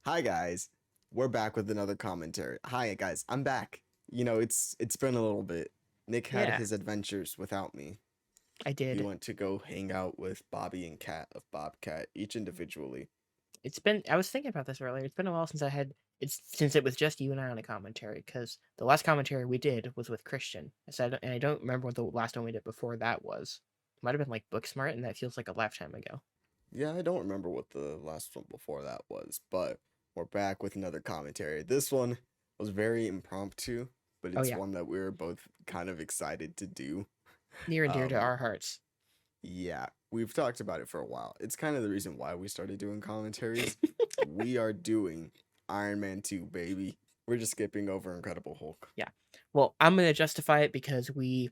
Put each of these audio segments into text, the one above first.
Hi guys, we're back with another commentary. Hi guys, I'm back. It's been a little bit. Nick had Yeah, his adventures without me. I He did. went to go hang out with Bobby and Cat of Bobcat, each individually. I was thinking about this earlier. It's been a while since it was just you and I on a commentary, because the last commentary we did was with Christian. And I don't remember what the last one we did before that was. It might have been like Booksmart, and that feels like a lifetime ago. Yeah, I don't remember what the last one before that was, but we're back with another commentary. This one was very impromptu, but Oh it's yeah, one that we were both kind of excited to do. near and dear to Um, our hearts. Yeah, we've talked about it for a while. It's kind of the reason why we started doing commentaries. We are doing Iron Man 2, baby. We're just skipping over Incredible Hulk. Yeah. Well, I'm gonna justify it because we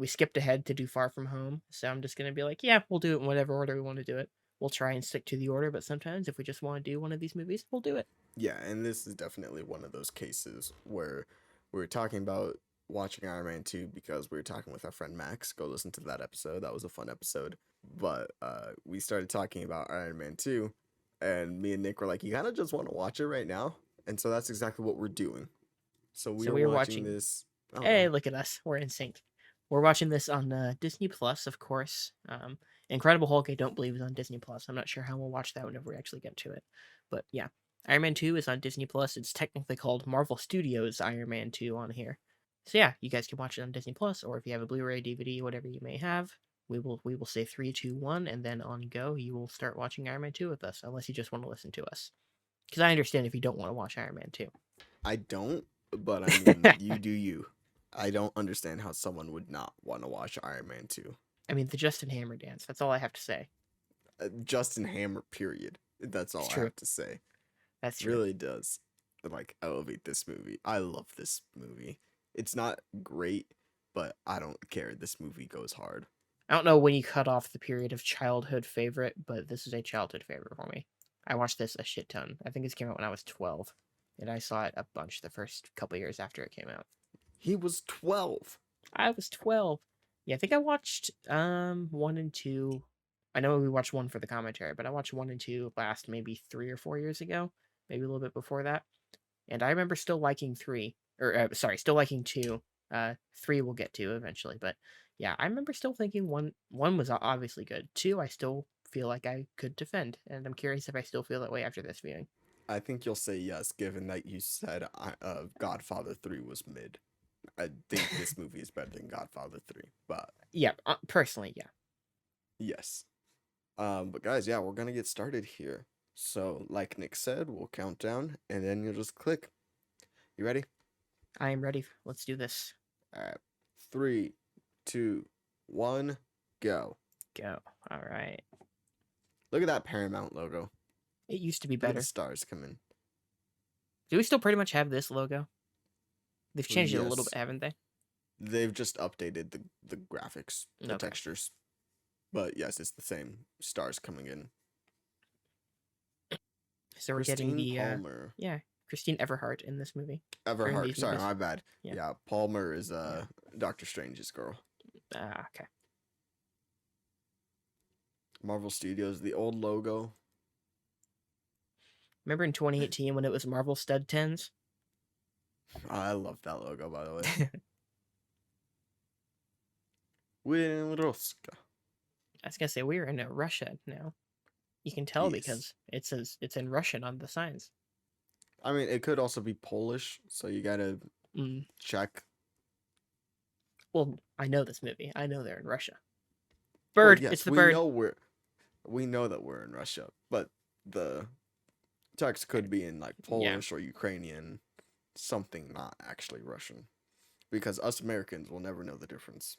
skipped ahead to do Far From Home, so I'm just gonna be like, yeah, we'll do it in whatever order we want to do it. We'll try and stick to the order, but sometimes if we just want to do one of these movies, we'll do it. Yeah, and this is definitely one of those cases where we're talking about watching Iron Man 2 because we were talking with our friend Max. Go listen to that episode. That was a fun episode. But we started talking about Iron Man 2, and me and Nick were like, you kind of just want to watch it right now. And so that's exactly what we're doing. So we So are we are watching watching. this. Oh, go Hey, ahead. look at us. We're in sync. We're watching this on Disney Plus, of course. Incredible Hulk, I don't believe is on Disney Plus. I'm not sure how we'll watch that whenever we actually get to it. But yeah, Iron Man 2 is on Disney Plus. It's technically called Marvel Studios Iron Man 2 on here. So yeah, you guys can watch it on Disney Plus, or if you have a Blu-ray, DVD, whatever you may have, we will say 3, 2, 1, and then on go you will start watching Iron Man 2 with us, unless you just want to listen to us. Because I understand if you don't want to watch Iron Man 2. I don't, but I mean, you do you. I don't understand how someone would not want to watch Iron Man 2. I mean, the Justin Hammer dance. That's all I have to say. Justin Hammer, period. That's It's all I true. have to say. That's true. Really does like elevate this movie. I love this movie. It's not great, but I don't care. This movie goes hard. I don't know when you cut off the period of childhood favorite, but this is a childhood favorite for me. I watched this a shit ton. I think this came out when I was 12, and I saw it a bunch the first couple years after it came out. He was 12. I was 12. Yeah, I think I watched 1 and 2. I know we watched 1 for the commentary, but I watched 1 and 2 last maybe 3 or 4 years ago, maybe a little bit before that. And I remember still liking 3, or sorry, still liking 2. 3 we'll get to eventually, but yeah, I remember still thinking one was obviously good. 2 I still feel like I could defend, and I'm curious if I still feel that way after this viewing. I think you'll say yes, given that you said Godfather 3 was mid. I think this movie is better than Godfather 3, but Yeah, personally, yeah. yes. But guys, yeah, we're gonna get started here. So, like Nick said, we'll count down, and then you'll just click. You ready? I am ready. Let's do this. All right. Three, two, one, go. Go. All right. Look at that Paramount logo. It used to be Look at the better. stars coming. Do we still pretty much have this logo? They've changed it a little bit, Yes, haven't they? they've just updated the graphics, the Okay. textures. But yes, it's the same. Stars coming in. So we're getting Christine the Palmer. yeah, Christine Everhart in this movie, or in Everhart. these Sorry, movies. my bad. Yeah. Yeah, Palmer is Yeah. Doctor Strange's girl. Okay. Marvel Studios, the old logo. Remember in 2018 when it was Marvel Stud Tens? I love that logo, by the way. Winroska. I was gonna say we are in Russia now. You can tell Yes. because it says it's in Russian on the signs. I mean, it could also be Polish, so you gotta Mm. check. Well, I know this movie. I know they're in Russia. Well, Bird. It's yes, the bird. we know that we're in Russia, but the text could be in like Yeah. Polish or Ukrainian, something not actually Russian, because us Americans will never know the difference.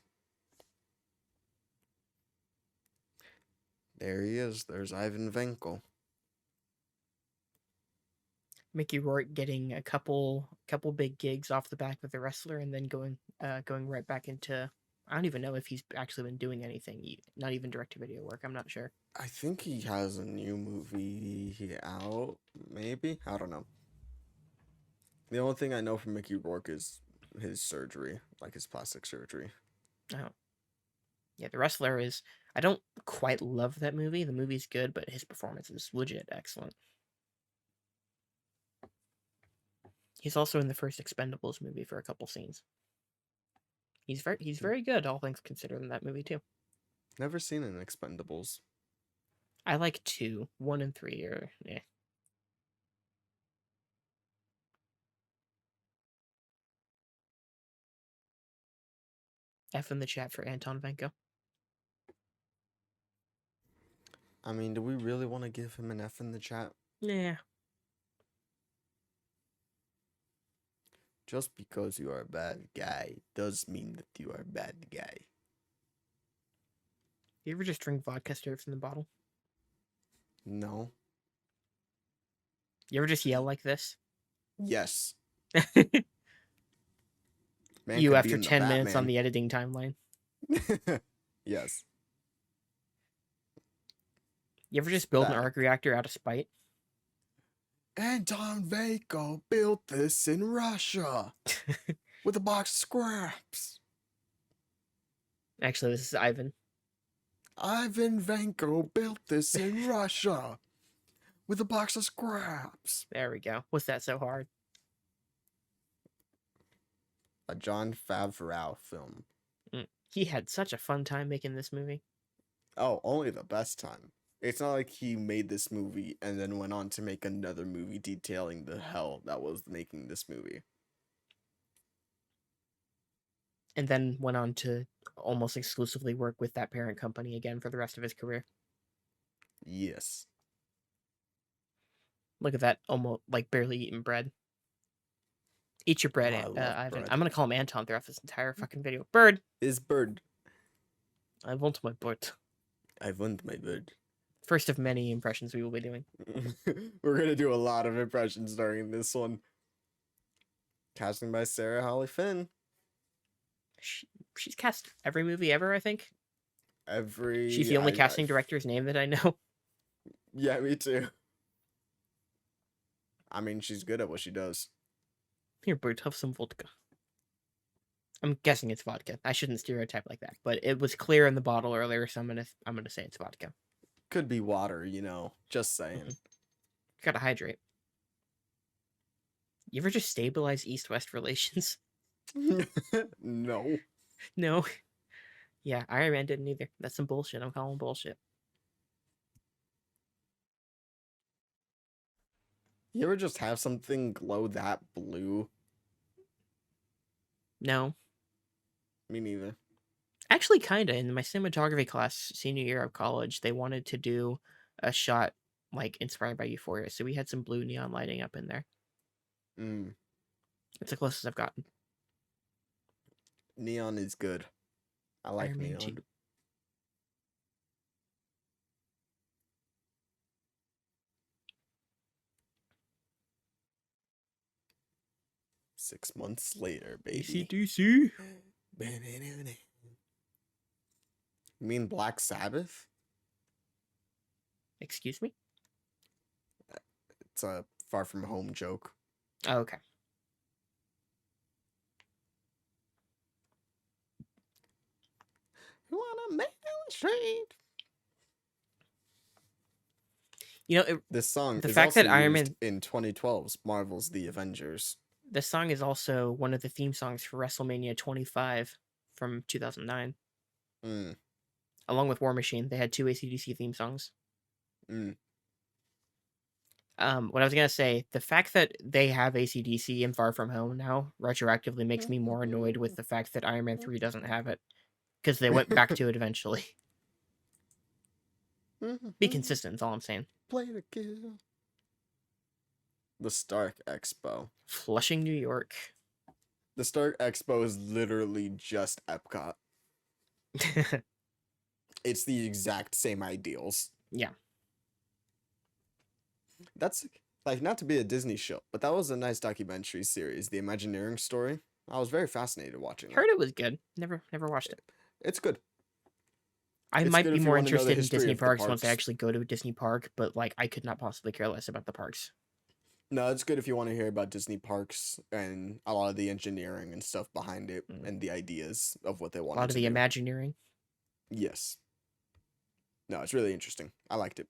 There he is. There's Ivan Venko. Mickey Rourke getting a couple big gigs off the back with the wrestler, and then going right back into. I don't even know if he's actually been doing anything. Not even direct to video work. I'm not sure. I think he has a new movie out, maybe? I don't know. The only thing I know from Mickey Rourke is his surgery, like his plastic surgery. Oh, yeah, the wrestler is. I don't quite love that movie. The movie's good, but his performance is legit excellent. He's also in the first Expendables movie for a couple scenes. He's very good, all things considered, in that movie too. Never seen an Expendables. I like 2, 1 and 3 are F in the chat for Anton Vanko. I mean, do we really want to give him an F in the chat? Yeah. Just because you are a bad guy does mean that you are a bad guy. You ever just drink vodka straight from the bottle? No. You ever just yell like this? Yes. Man You could be after in the 10 minutes on Batman. the editing timeline. Yes. You ever just build an That. arc reactor out of spite? Anton Vanko built this in Russia with a box of scraps. Actually, this is Ivan. Ivan Vanko built this in Russia with a box of scraps. There we go. Was that so hard? A John Favreau film. He had such a fun time making this movie. Oh, only the best time. It's not like he made this movie and then went on to make another movie detailing the hell that was making this movie. And then went on to almost exclusively work with that parent company again for the rest of his career. Yes. Look at that, almost like barely eating bread. Eat your bread, Oh, I love Ivan. bread. I'm gonna call him Anton throughout this entire fucking video. Bird. Is bird. I want my bird. I want my bird. First of many impressions we will be doing. We're gonna do a lot of impressions during this one. Casting by Sarah Holly Finn. She's cast every movie ever, I think. Every. She's the only casting director's name that I know. Yeah, me too. I mean, she's good at what she does. Here, bird, have some vodka. I'm guessing it's vodka. I shouldn't stereotype like that, but it was clear in the bottle earlier, so I'm gonna say it's vodka. Could be water, you know. Just saying. Gotta hydrate. You ever just stabilize East-West relations? No. No. Yeah, Iron Man didn't either. That's some bullshit. I'm calling bullshit. You ever just have something glow that blue? No. Me neither. Actually, kinda. In my cinematography class, senior year of college, they wanted to do a shot like inspired by Euphoria, so we had some blue neon lighting up in there. It's the closest I've gotten. Neon is good. I like Iron Man neon. 2. Six months later, baby. AC/DC. You mean Black Sabbath? Excuse me? It's a Far From Home joke. Oh, okay. You wanna make it straight? You know, This song the is fact also that Iron used Man, in 2012's Marvel's The Avengers. this song is also one of the theme songs for WrestleMania 25 from 2009. Along with War Machine, they had 2 AC/DC theme songs. What I was gonna say, the fact that they have AC/DC in Far From Home now retroactively makes me more annoyed with the fact that Iron Man 3 doesn't have it, because they went back to it eventually. Be consistent, is all I'm saying. Play the kill. The Stark Expo. Flushing, New York. The Stark Expo is literally just Epcot. It's the exact same ideals. Yeah. That's like, not to be a Disney show, but that was a nice documentary series, The Imagineering Story. I was very fascinated watching it. Heard it was good. Never watched it. It's good. I It's might good be if you more wanna know the interested in history Disney of the parks once I parks. actually go to a Disney park, but like I could not possibly care less about the parks. No, it's good if you want to hear about Disney parks and a lot of the engineering and stuff behind it and the ideas of what they A wanted lot of to the do. Imagineering. Yes. No, it's really interesting. I liked it.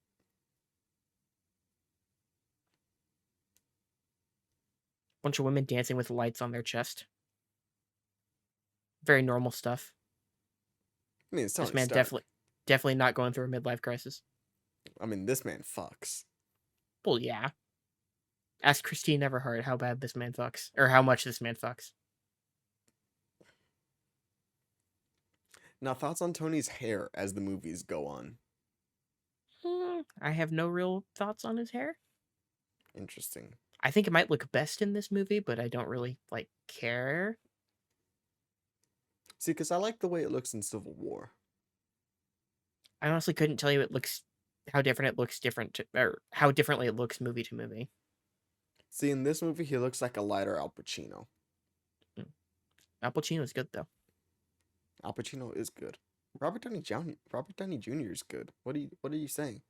Bunch of women dancing with lights on their chest. Very normal stuff. I mean, it's This Tony man Stark. definitely not going through a midlife crisis. I mean, this man fucks. Well, yeah. Ask Christine Everhart how bad this man fucks, or how much this man fucks. Now, thoughts on Tony's hair as the movies go on? I have no real thoughts on his hair. Interesting. I think it might look best in this movie, but I don't really care. See, because I like the way it looks in Civil War. I honestly couldn't tell you how different it looks or how differently it looks movie to movie. See, in this movie, he looks like a lighter Al Pacino. Al Pacino's good though. Al Pacino is good. Robert Downey Jr. is good. What are you saying?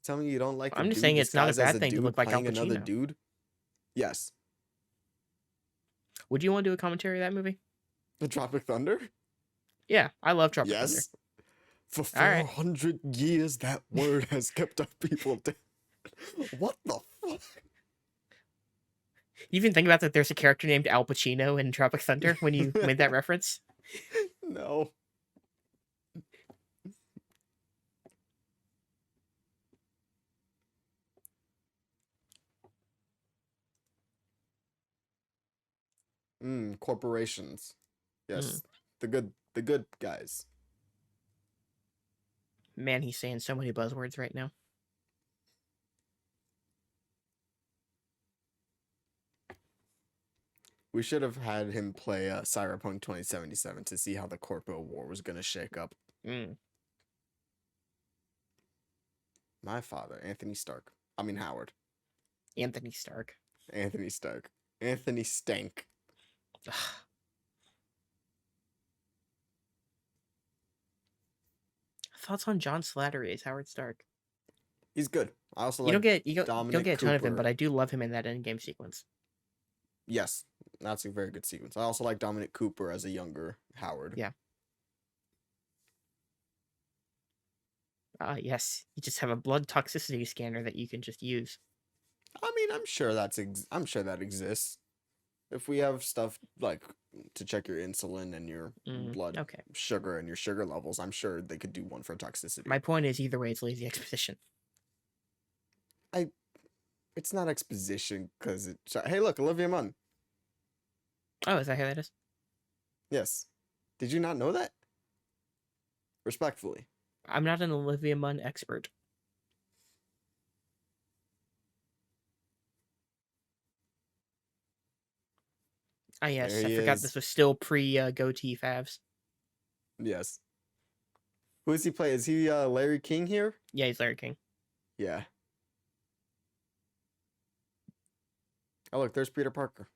Tell me you don't like I'm just saying it's not a disguised as bad thing to dude look like Al playing another Pacino. dude? Yes. Would you want to do a commentary of that movie? The Tropic Thunder? Yeah, I love Tropic Thunder. Yes. For All right. 400 years, that word has kept our people down. What the fuck? You even think about that there's a character named Al Pacino in Tropic Thunder when you made that reference? No. Corporations. Yes. The good guys. Man, he's saying so many buzzwords right now. We should have had him play Cyberpunk 2077 to see how the Corpo War was going to shake up. My father, Anthony Stark. I mean, Howard. Anthony Stark. Anthony Stark. Anthony Stank. Thoughts on John Slattery as Howard Stark? He's good. I also you like don't get a ton of him, but I do love him in that endgame sequence. Yes, that's a very good sequence. I also like Dominic Cooper as a younger Howard. Yeah. Yes, you just have a blood toxicity scanner that you can just use. I mean, I'm sure that exists. If we have stuff like to check your insulin and your blood sugar and your sugar levels, I'm sure they could do one for toxicity. My point is, either way, it's lazy exposition. It's not exposition because hey, look, Olivia Munn. Oh, is that who that is? Yes. Did you not know that? Respectfully. I'm not an Olivia Munn expert. Ah, yes, I forgot this was still pre-goatee Favs. Yes. Who does he play? Is he Larry King here? Yeah, he's Larry King. Yeah. Oh, look, there's Peter Parker.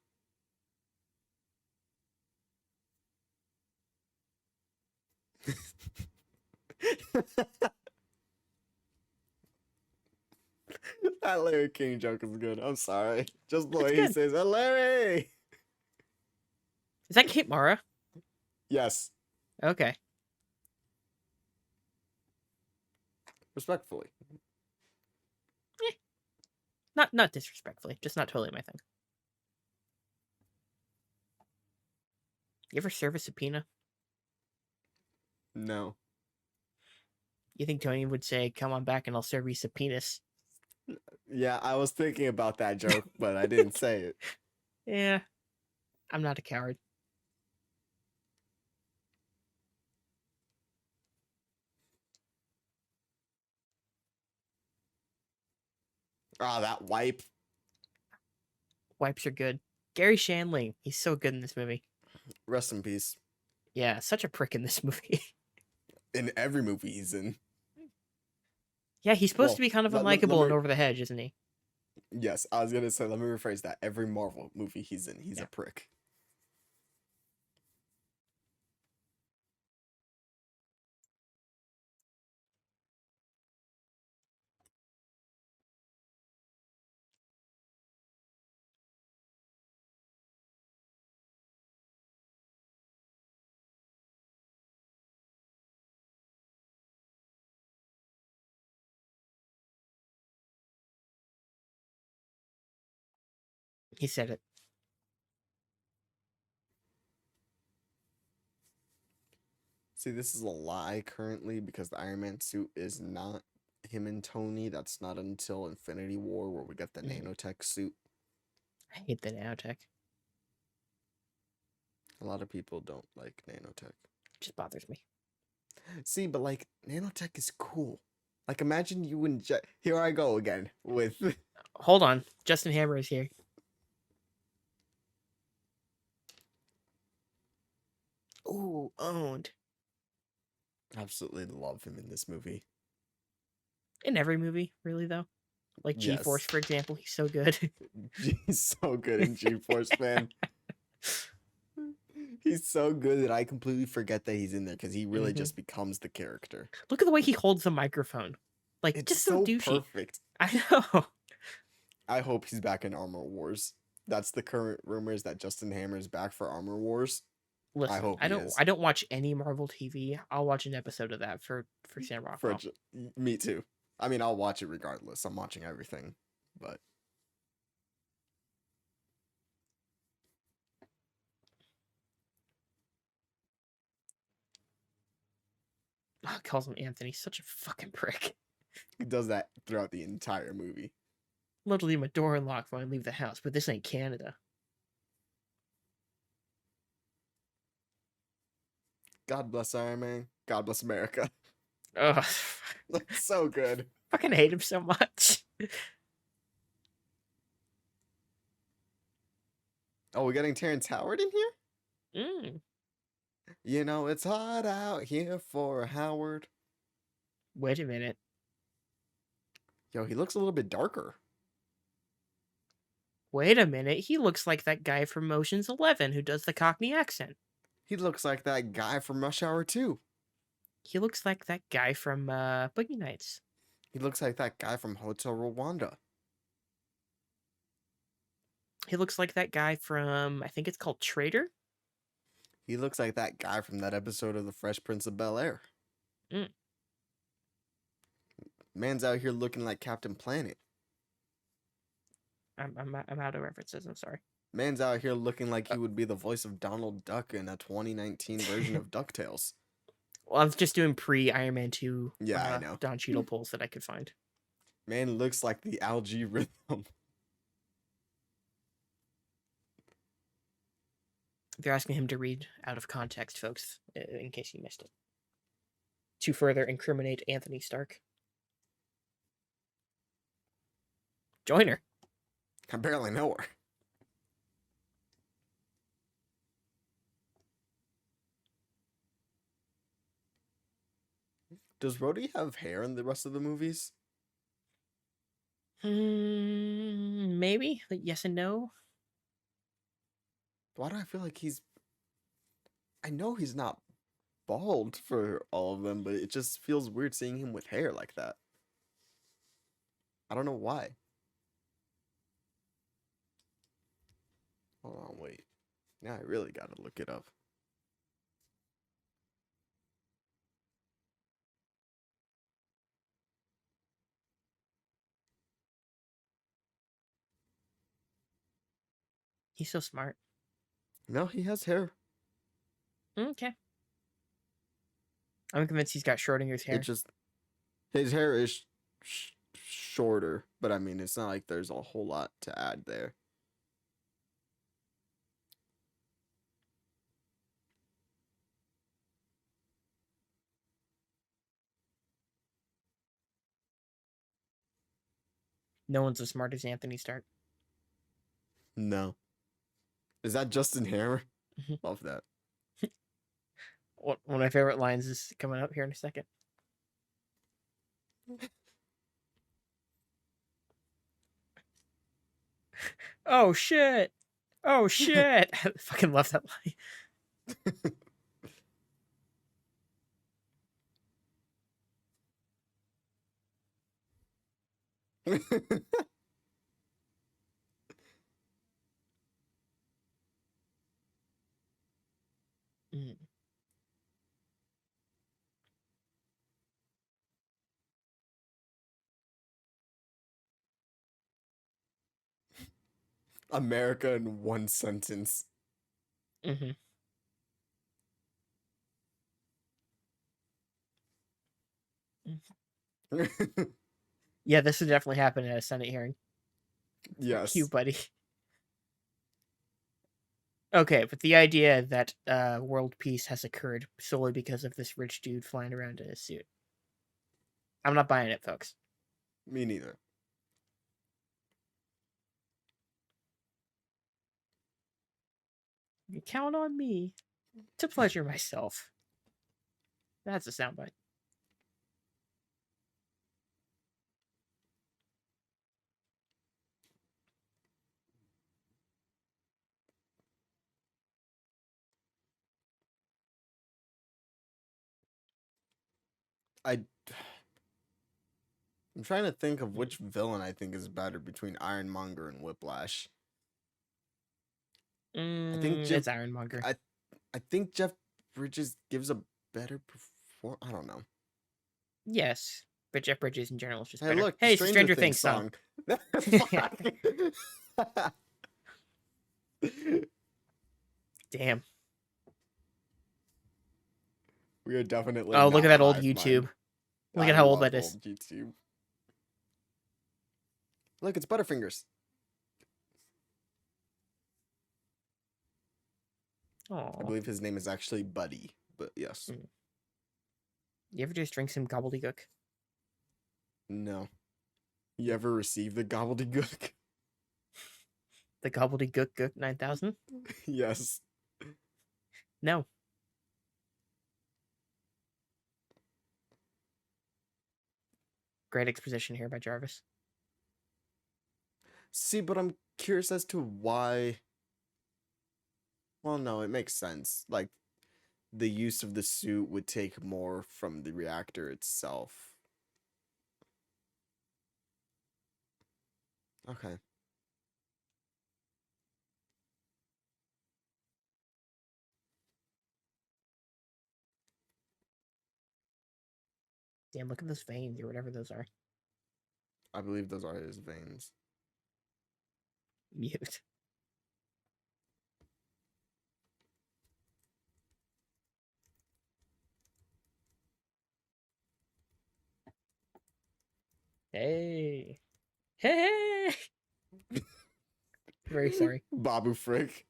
That Larry King joke is good. I'm sorry. Just the way he says, Larry! Is that Kate Mara? Yes. Okay. Respectfully. Not disrespectfully, just not totally my thing. You ever serve a subpoena? No. You think Tony would say, "Come on back and I'll serve you subpoenas"? Yeah, I was thinking about that joke, but I didn't say it. Yeah. I'm not a coward. Ah, that wipe. Wipes are good. Gary Shandling, he's so good in this movie. Rest in peace. Yeah, such a prick in this movie. In every movie he's in. Yeah, he's supposed to be kind of unlikable and over the hedge, isn't he? Yes, I was going to say, let me rephrase that. Every Marvel movie he's in, he's a prick. He said it. See, this is a lie currently because the Iron Man suit is not him and Tony. That's not until Infinity War where we get the nanotech suit. I hate the nanotech. A lot of people don't like nanotech. It just bothers me. See, but like nanotech is cool. Like imagine you inject. Here I go again with. Hold on, Justin Hammer is here. Ooh, owned. Absolutely love him in this movie. In every movie, really though. Like G-Force, Yes. for example, he's so good. He's so good in G-Force, man. He's so good that I completely forget that he's in there because he really just becomes the character. Look at the way he holds the microphone. Like, It's just so douchey. perfect. I know. I hope he's back in Armor Wars. That's the current rumors that Justin Hammer is back for Armor Wars. Listen, I hope he is. I don't watch any Marvel TV. I'll watch an episode of that for Sam Rockwell. Me too. I mean, I'll watch it regardless. I'm watching everything, but Oh, calls him Anthony. Such a fucking prick. he does that throughout the entire movie. Love to leave my door unlocked when I leave the house, but this ain't Canada. God bless Iron Man. God bless America. Ugh. So good. Fucking hate him so much. Oh, we're getting Terrence Howard in here? You know, it's hot out here for Howard. Wait a minute. Yo, he looks a little bit darker. Wait a minute. He looks like that guy from Ocean's 11 who does the Cockney accent. He looks like that guy from Rush Hour 2. He looks like that guy from Boogie Nights. He looks like that guy from Hotel Rwanda. He looks like that guy from, I think it's called Traitor. He looks like that guy from that episode of The Fresh Prince of Bel-Air. Man's out here looking like Captain Planet. I'm out of references. I'm sorry. Man's out here looking like he would be the voice of Donald Duck in a 2019 version of DuckTales. Well, I was just doing pre-Iron Man 2 I know. Don Cheadle polls that I could find. Man looks like the algae rhythm. They're asking him to read out of context, folks, in case you missed it. To further incriminate Anthony Stark. Join her. I barely know her. Does Rhodey have hair in the rest of the movies? Maybe. Like, yes and no. Why do I feel like he's... I know he's not bald for all of them, but it just feels weird seeing him with hair like that. I don't know why. Hold on, wait. Now I really gotta look it up. He's so smart. No, he has hair. Okay. I'm convinced he's got Schrodinger's hair. It just... His hair is shorter, but I mean, it's not like there's a whole lot to add there. No one's as smart as Anthony Stark. No. Is that Justin Hammer? Love that. One of my favorite lines is coming up here in a second. Oh shit! Oh shit! I fucking love that line. America in one sentence. Yeah, this would definitely happen at a Senate hearing. Yes. Cute, buddy. Okay, but the idea that world peace has occurred solely because of this rich dude flying around in his suit. I'm not buying it, folks. Me neither. You count on me to pleasure myself. That's a soundbite. I'm trying to think of which villain I think is better between Ironmonger and Whiplash. I think It's Ironmonger. I think Jeff Bridges gives a better perform. I don't know. Yes, but Jeff Bridges in general is just Hey, better. look, Hey, it's a Stranger Things song. Damn. We are definitely. Oh, look at not that old Hive YouTube. Mind. Look I at how old love that is. old YouTube. Look, it's Butterfingers. Aww. I believe his name is actually Buddy, but yes. You ever just drink some gobbledygook? No. You ever receive the gobbledygook? The gobbledygook gook 9000? Yes. No. Great exposition here by Jarvis. See, but I'm curious as to why. Well, no, it makes sense. Like, the use of the suit would take more from the reactor itself. Okay. Damn, look at those veins or whatever those are. I believe those are his veins. Mute. Hey. Hey. Very sorry. Babu Frick.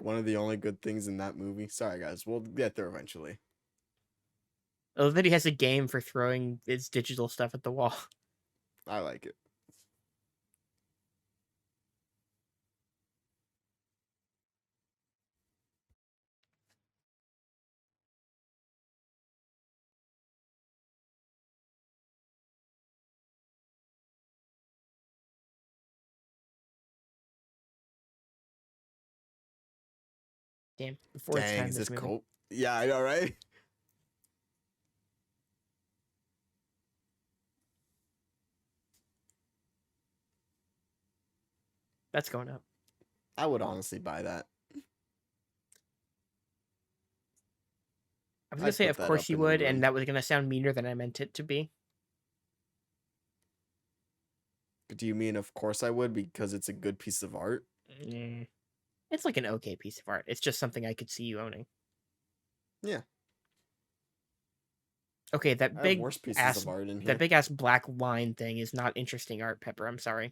One of the only good things in that movie. Sorry, guys. We'll get there eventually. I love that he has a game for throwing his digital stuff at the wall. I like it. Damn, the fourth Dang, time is this this movie. cold? Yeah, I know, right? That's going up. I would honestly buy that. I was gonna say, put of that course up you in the would, room. and that was gonna sound meaner than I meant it to be. Do you mean of course I would because it's a good piece of art? It's like an okay piece of art. It's just something I could see you owning. Yeah. Okay, I have worse pieces of art in here. that big ass black line thing is not interesting art, Pepper. I'm sorry.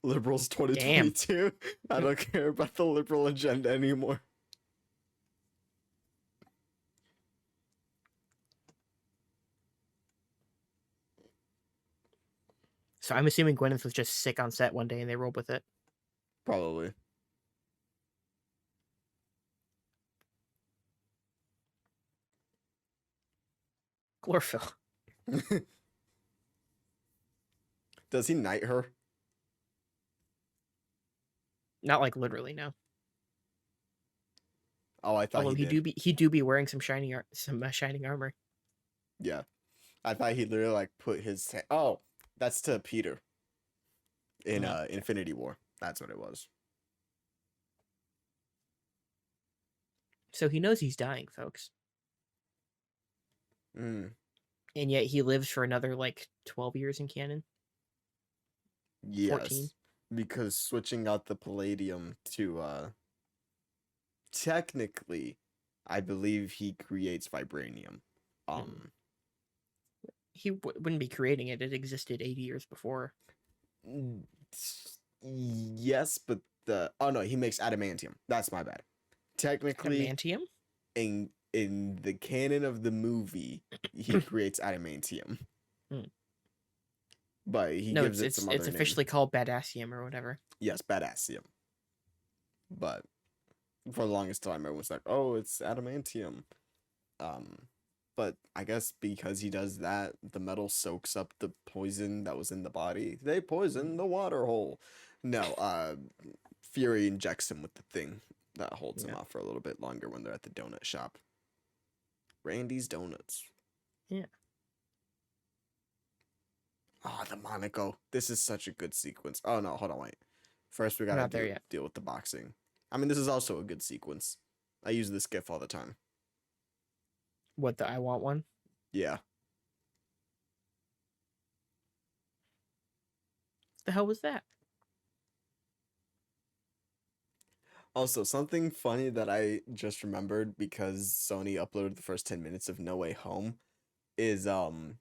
Liberals 2022. I don't care about the liberal agenda anymore. So I'm assuming Gwyneth was just sick on set one day and they rolled with it. Probably. Chlorophyll. Does he knight her? Not like literally, no. Oh, I thought Although he do be wearing some shining armor. Yeah, I thought he literally like put his. Oh, that's to Peter. In Infinity War, that's what it was. So he knows he's dying, folks. Mm. And yet he lives for another like 12 years in canon. Yes. 14. because switching out the palladium to technically, I believe he creates vibranium. He wouldn't be creating it. It existed 80 years before. Yes, but he makes adamantium. That's my bad. Technically, Adamantium? in the canon of the movie, he creates adamantium. But he gives it some other name. It's officially called badassium or whatever. Yes, badassium. But for the longest time, everyone's like, "Oh, it's adamantium." But I guess because he does that, the metal soaks up the poison that was in the body. They poison the water hole. No, Fury injects him with the thing that holds him off for a little bit longer when they're at the donut shop. Randy's Donuts. Yeah. Oh, the Monaco. This is such a good sequence. Oh, no, hold on, wait. First, we gotta deal with the boxing. I mean, this is also a good sequence. I use this gif all the time. What, the I want one? Yeah. What the hell was that? Also, something funny that I just remembered because Sony uploaded the first 10 minutes of No Way Home is Jon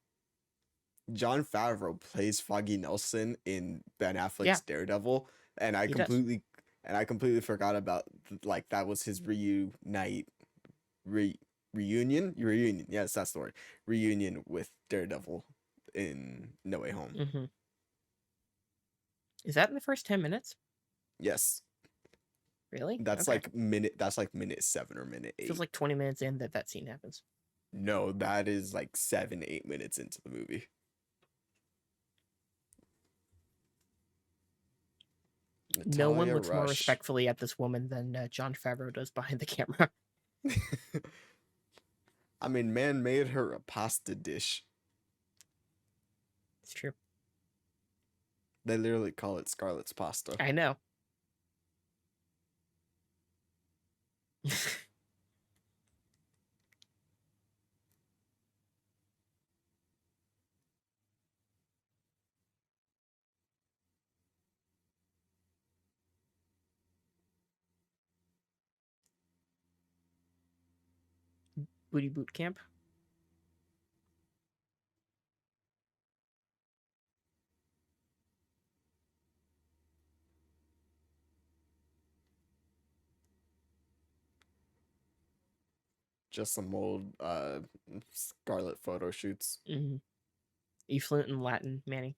Favreau plays Foggy Nelson in Ben Affleck's Daredevil, and I completely forgot about like that was his reunion. Yes, that's the word. Reunion with Daredevil in No Way Home. Mm-hmm. Is that in the first 10 minutes? Yes. Really? That's like minute 7 or minute 8. Feels like 20 minutes in that scene happens. No, that is like 7-8 minutes into the movie. No one looks more respectfully at this woman than Jon Favreau does behind the camera. I mean, man made her a pasta dish. It's true. They literally call it Scarlett's pasta. I know. Booty boot camp. Just some old Scarlett photo shoots. Mm-hmm. You fluent in Latin, Manny?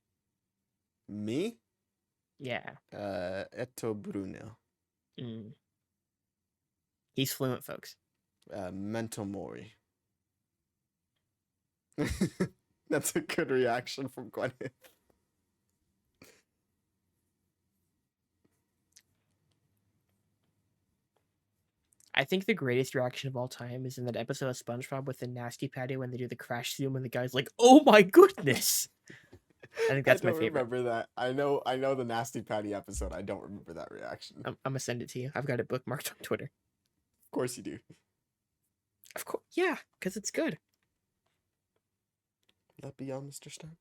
Me? Yeah. Etto Bruno. He's fluent, folks. Memento Mori. That's a good reaction from Gwyneth. I think the greatest reaction of all time is in that episode of SpongeBob with the Nasty Patty when they do the crash zoom and the guy's like, "Oh my goodness!" I think that's my favorite. I remember that. I know the Nasty Patty episode. I don't remember that reaction. I'm gonna send it to you. I've got it bookmarked on Twitter. Of course you do. Of course, yeah, because it's good. Would that be on Mr. Stark?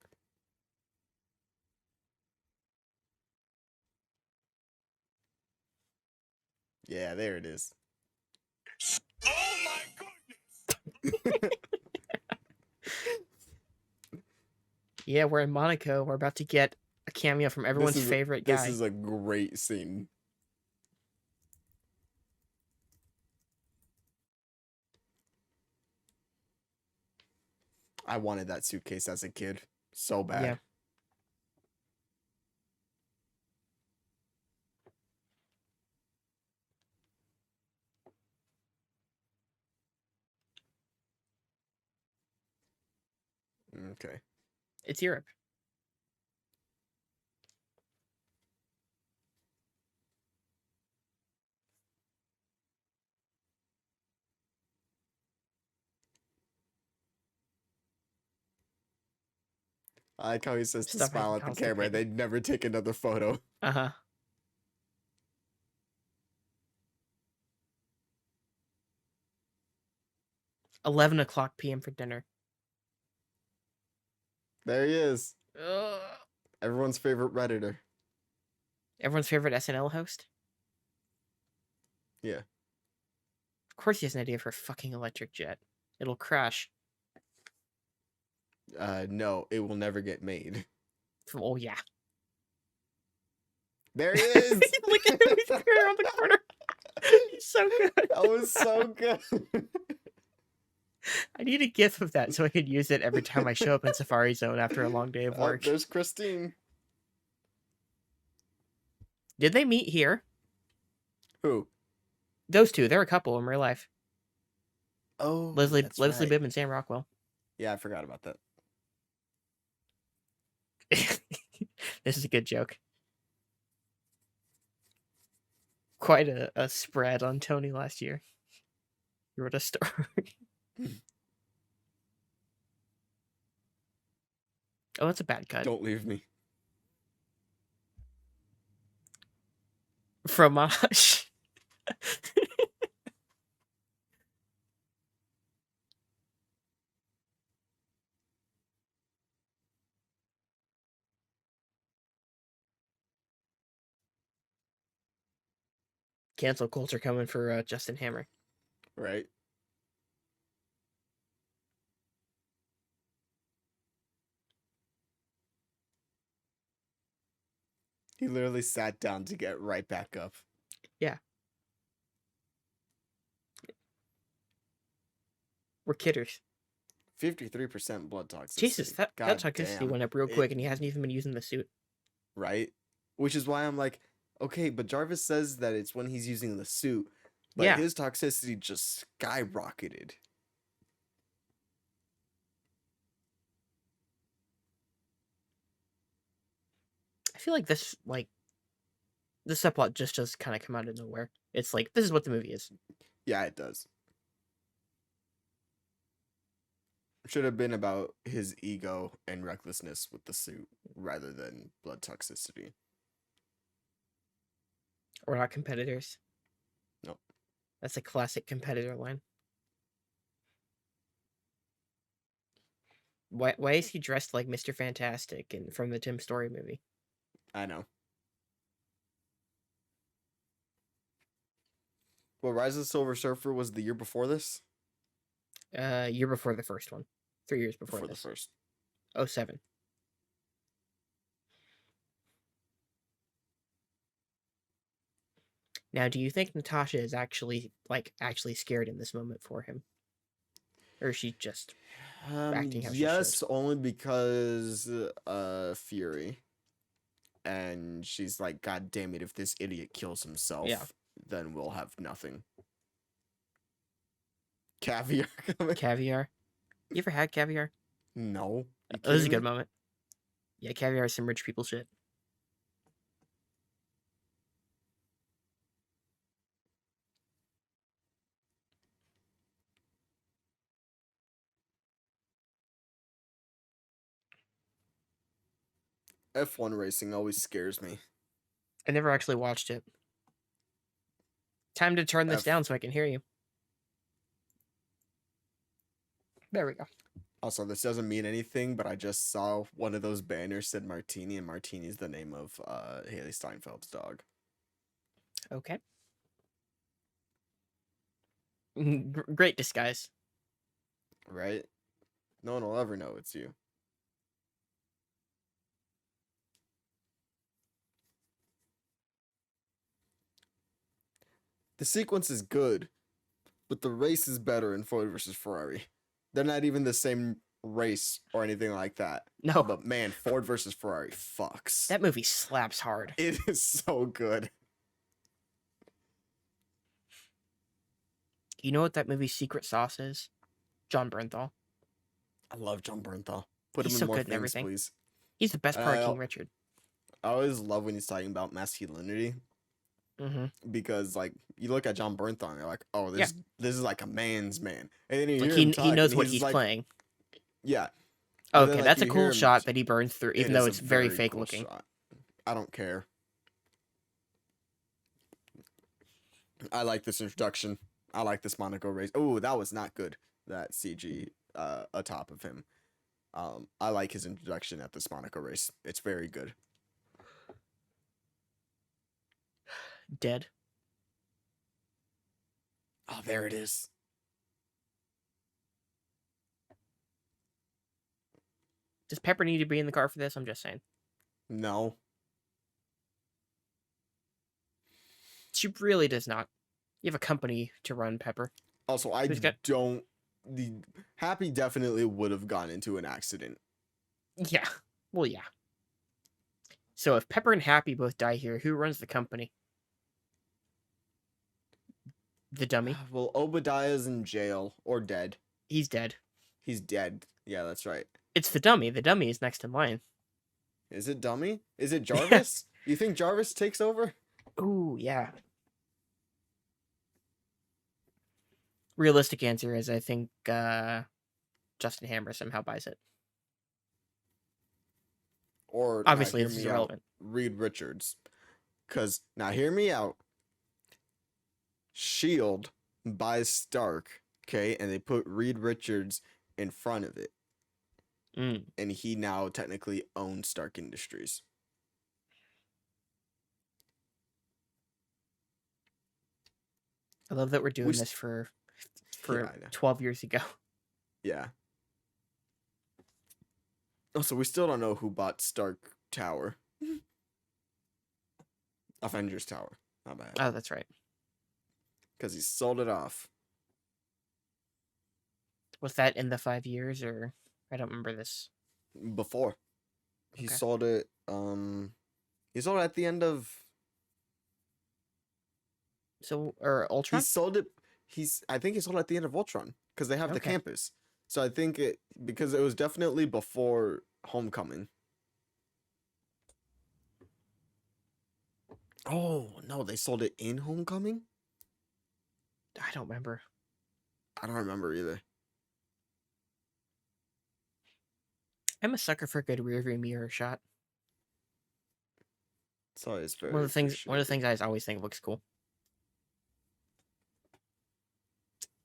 Yeah, there it is. Oh my goodness! Yeah, we're in Monaco. We're about to get a cameo from everyone's favorite guy. This is a great scene. I wanted that suitcase as a kid so bad. Yeah. Okay. It's Europe. I like how he says to smile at the camera. They'd never take another photo. 11:00 p.m. for dinner. There he is. Everyone's favorite Redditor. Everyone's favorite SNL host. Yeah. Of course, he has an idea for a fucking electric jet. It'll crash. No, it will never get made. Oh yeah. There he is. Look at him. He's peering around the corner. He's so good. That was so good. I need a GIF of that so I could use it every time I show up in Safari Zone after a long day of work. There's Christine. Did they meet here? Who? Those two. They're a couple in real life. Oh, Leslie that's Leslie right. Bibb and Sam Rockwell. Yeah, I forgot about that. This is a good joke. Quite a spread on Tony last year. He wrote a story. Oh, that's a bad cut. Don't leave me. Fromage. Cancel culture coming for Justin Hammer. Right. He literally sat down to get right back up. Yeah. We're kidders. 53% blood toxicity. Jesus, that God toxicity damn. went up real quick, and he hasn't even been using the suit. Right? Which is why I'm like, okay, but Jarvis says that it's when he's using the suit, but Yeah. his toxicity just skyrocketed. I feel like this subplot just does kind of come out of nowhere. It's like, this is what the movie is. Yeah, it does. Should have been about his ego and recklessness with the suit rather than blood toxicity. We're not competitors. No. That's a classic competitor line. Why is he dressed like Mr. Fantastic and from the Tim Story movie? I know. Well, Rise of the Silver Surfer was the year before this? Year before the first one. 3 years before Before the this. first. 07. Now, do you think Natasha is actually scared in this moment for him? Or is she just acting how she yes, should? only because Fury. And she's like, God damn it, if this idiot kills himself, Yeah. then we'll have nothing. Caviar coming? Caviar? You ever had caviar? No. You Oh, this is a kidding good me? moment. Yeah, caviar is some rich people shit. F1 racing always scares me. I never actually watched it. Time to turn this F- down so I can hear you. There we go. Also, this doesn't mean anything, but I just saw one of those banners said Martini, and Martini is the name of Haley Steinfeld's dog. Okay. Great disguise. Right? No one will ever know it's you. The sequence is good, but the race is better in Ford versus Ferrari. They're not even the same race or anything like that. No, But man, Ford versus Ferrari fucks. that movie slaps hard. It is so good. You know what that movie's secret sauce is? John Bernthal. I love John Bernthal. Put He's him so in more good in things, everything. please. He's the best part of I'll- King Richard. I always love when he's talking about masculinity Mm-hmm. because, like, you look at John Bernthal and you're like, oh, Yeah. this is like a man's man. And then you Like hear him he talk, knows and what he's like, playing. Yeah. Oh, And then, okay, like, that's a you hear cool him- shot that he burns through, even It though is it's a very very fake cool looking. shot. I don't care. I like this introduction. I like this Monaco race. Oh, that was not good. That CG atop of him. I like his introduction at this Monaco race. It's very good. Dead. Oh, there it is. Does Pepper need to be in the car for this? I'm just saying. No. She really does not. You have a company to run, Pepper. Also, I Who's got- don't. The Happy definitely would have gone into an accident. Yeah. Well, yeah. So if Pepper and Happy both die here, who runs the company? The dummy. Well, Obadiah's in jail or dead. He's dead. He's dead. Yeah, that's right. It's the dummy. The dummy is next in line. Is it Dummy? Is it Jarvis? You think Jarvis takes over? Ooh, yeah. Realistic answer is I think Justin Hammer somehow buys it. Or Obviously, hear this is me out, irrelevant. Reed Richards. Because, now hear me out. Shield buys Stark, okay, and they put Reed Richards in front of it. Mm. And he now technically owns Stark Industries. I love that we're doing s- this for Yeah, I know. 12 years ago. Yeah. Also, we still don't know who bought Stark Tower. Avengers Tower. Not bad. Oh, that's right. Because he sold it off. Was that in the 5 years, or I don't remember this. Before. He Okay. sold it, he sold it at the end of... So, or Ultron? He sold it... I think he sold it at the end of Ultron. Because they have the Okay. campus. So I think because it was definitely before Homecoming. Oh, no, they sold it in Homecoming? I don't remember. I don't remember either. I'm a sucker for a good rearview mirror shot. It's always very One of the things appreciated. I always think looks cool.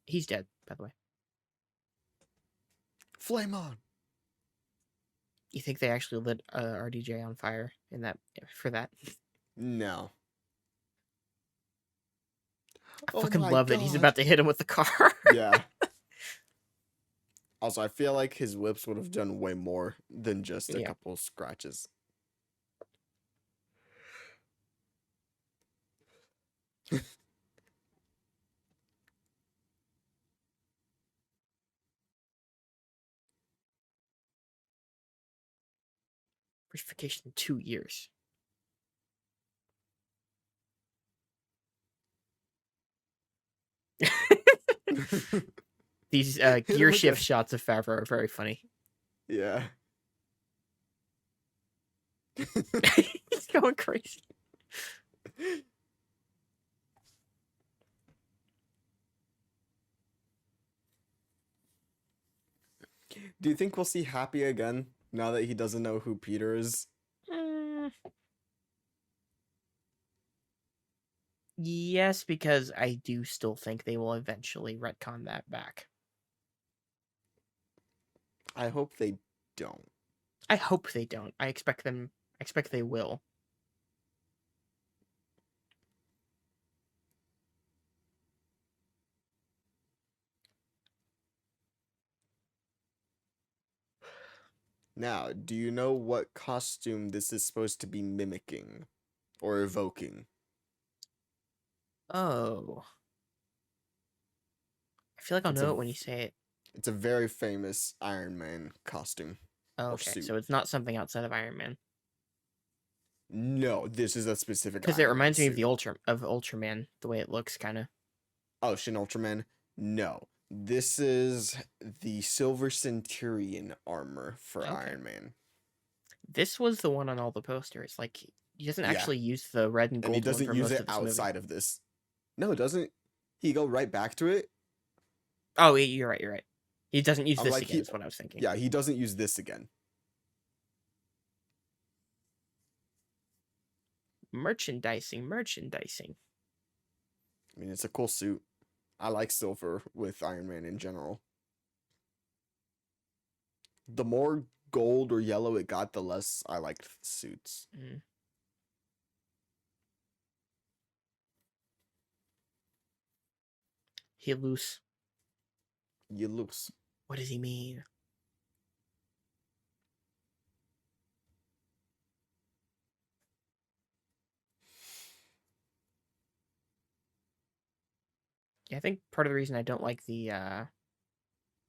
He's dead, by the way. Flame on! You think they actually lit RDJ on fire in that for that? No. I fucking love that he's about to hit him with the car. Yeah. Also, I feel like his whips would have done way more than just a Yeah. couple scratches. Verification in 2 years. These Hit him gear with shift the- shots of Favreau are very funny. Yeah. He's going crazy. Do you think we'll see Happy again now that he doesn't know who Peter is? Yes, because I do still think they will eventually retcon that back. I hope they don't. I hope they don't. I expect they will. Now, do you know what costume this is supposed to be mimicking or evoking? Oh. I feel like I'll It's know a- it when you say it. It's a very famous Iron Man costume. Oh, or okay, suit. so it's not something outside of Iron Man. No, this is a specific Because it Iron Man reminds me of suit. Ultraman, the way it looks, kind of. Oh, Shin Ultraman? No. This is the Silver Centurion armor for Okay. Iron Man. This was the one on all the posters. Like, he doesn't Yeah. actually use the red and And gold he one doesn't for use most it of this movie. outside of this. No, doesn't he go right back to it? Oh, you're right. He doesn't use I'm this like, again, is what I was thinking. Yeah, he doesn't use this again. Merchandising. I mean, it's a cool suit. I like silver with Iron Man in general. The more gold or yellow it got, the less I liked the suits. Mm. He loose. You loose. What does he mean? Yeah, I think part of the reason I don't like the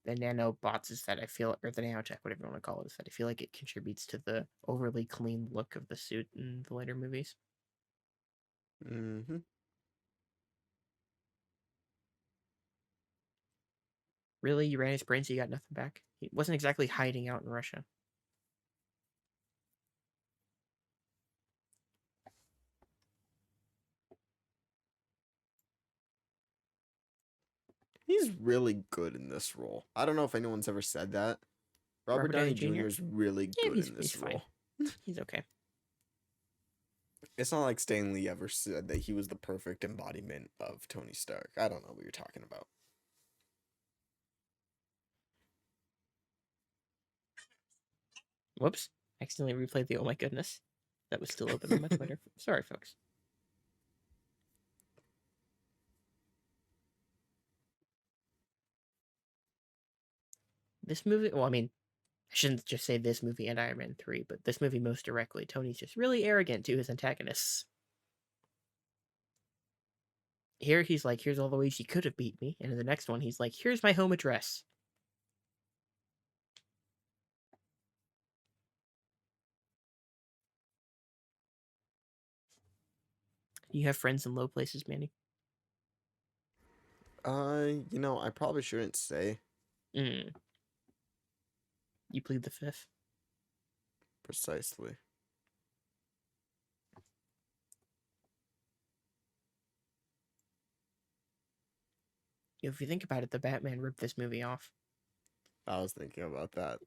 nanobots is that I feel, or the nanotech, whatever you want to call it, is that I feel like it contributes to the overly clean look of the suit in the later movies. Mm-hmm. Really? You ran his brain so you got nothing back? He wasn't exactly hiding out in Russia. He's really good in this role. I don't know if anyone's ever said that. Robert Downey Jr. is really Yeah, good in he's this fine. role. He's okay. It's not like Stan Lee ever said that he was the perfect embodiment of Tony Stark. I don't know what you're talking about. Whoops. Accidentally replayed the oh my goodness. That was still open on my Twitter. Sorry, folks. This movie, well, I mean, I shouldn't just say this movie and Iron Man 3, but this movie most directly, Tony's just really arrogant to his antagonists. Here he's like, here's all the ways you could have beat me. And in the next one, he's like, here's my home address. You have friends in low places, Manny? I probably shouldn't say You plead the fifth. precisely. If you think about it, the Batman ripped this movie off. I was thinking about that.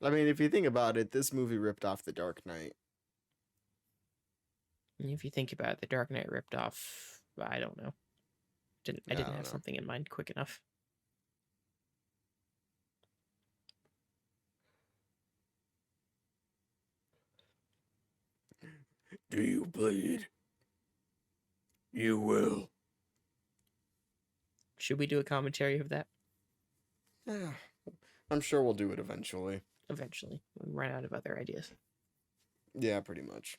I mean, if you think about it, this movie ripped off The Dark Knight. If you think about it, The Dark Knight ripped off, I don't know. I didn't have something in mind quick enough. Do you bleed? You will. Should we do a commentary of that? Yeah, I'm sure we'll do it eventually. Eventually. We run out of other ideas. Yeah, pretty much.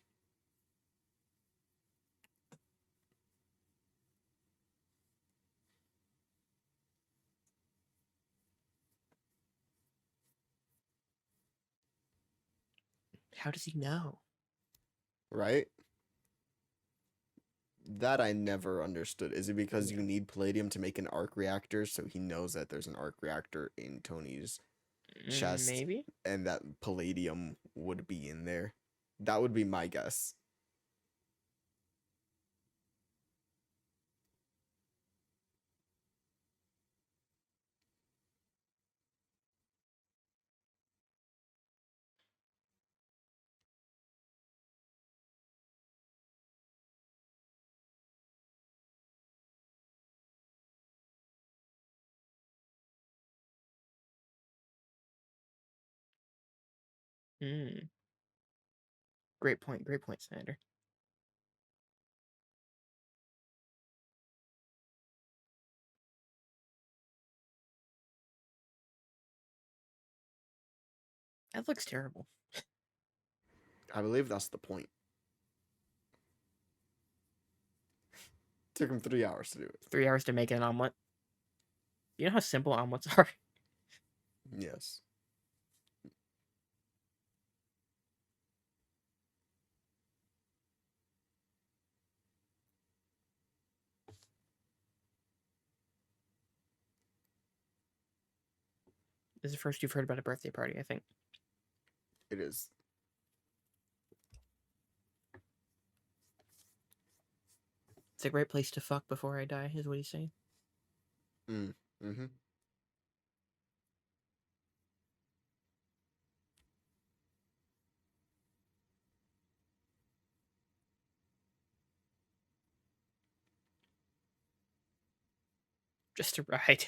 How does he know? Right? That I never understood. Is it because you need palladium to make an arc reactor, so he knows that there's an arc reactor in Tony's chest? Maybe. And that palladium would be in there? That would be my guess. Great point, Senator. That looks terrible. I believe that's the point. Took him 3 hours to do it. 3 hours to make an omelet. You know how simple omelets are? Yes. This is the first you've heard about a birthday party, I think. It is. It's a great place to fuck before I die, is what he's saying. Mm-hmm. Just a ride.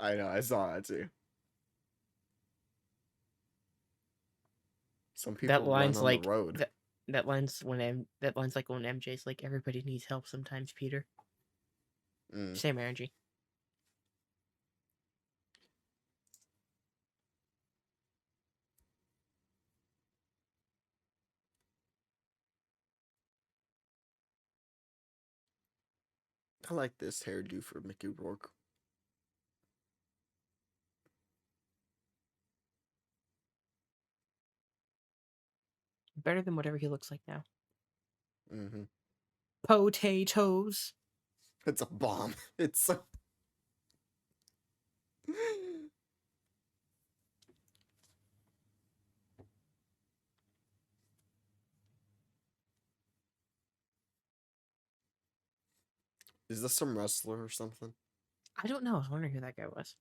I know, I saw that too. Some people That line's run on like the road. That line's like when MJ's like, everybody needs help sometimes, Peter. Mm. Same energy. I like this hairdo for Mickey Rourke. Better than whatever he looks like now. Mm-hmm. Potatoes. It's a bomb. It's so... Is this some wrestler or something? I don't know. I was wondering who that guy was.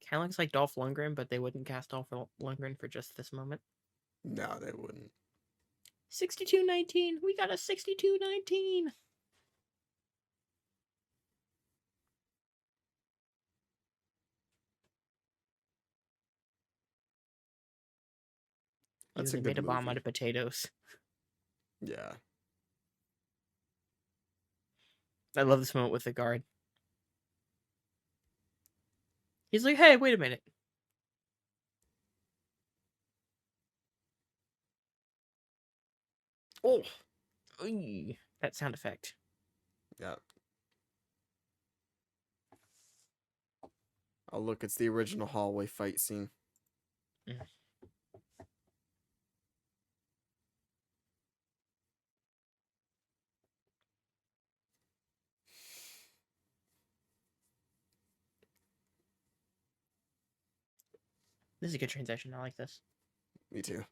Kind of looks like Dolph Lundgren, but they wouldn't cast Dolph Lundgren for just this moment. No, they wouldn't. 62-19. We got a 62-19. That's They a made good a bomb movie. out of potatoes. Yeah. I love this moment with the guard. He's like, hey, wait a minute. Oh. Oy, that sound effect. Yeah. Oh, look, it's the original hallway fight scene. Mm. This is a good transition. I like this. Me too.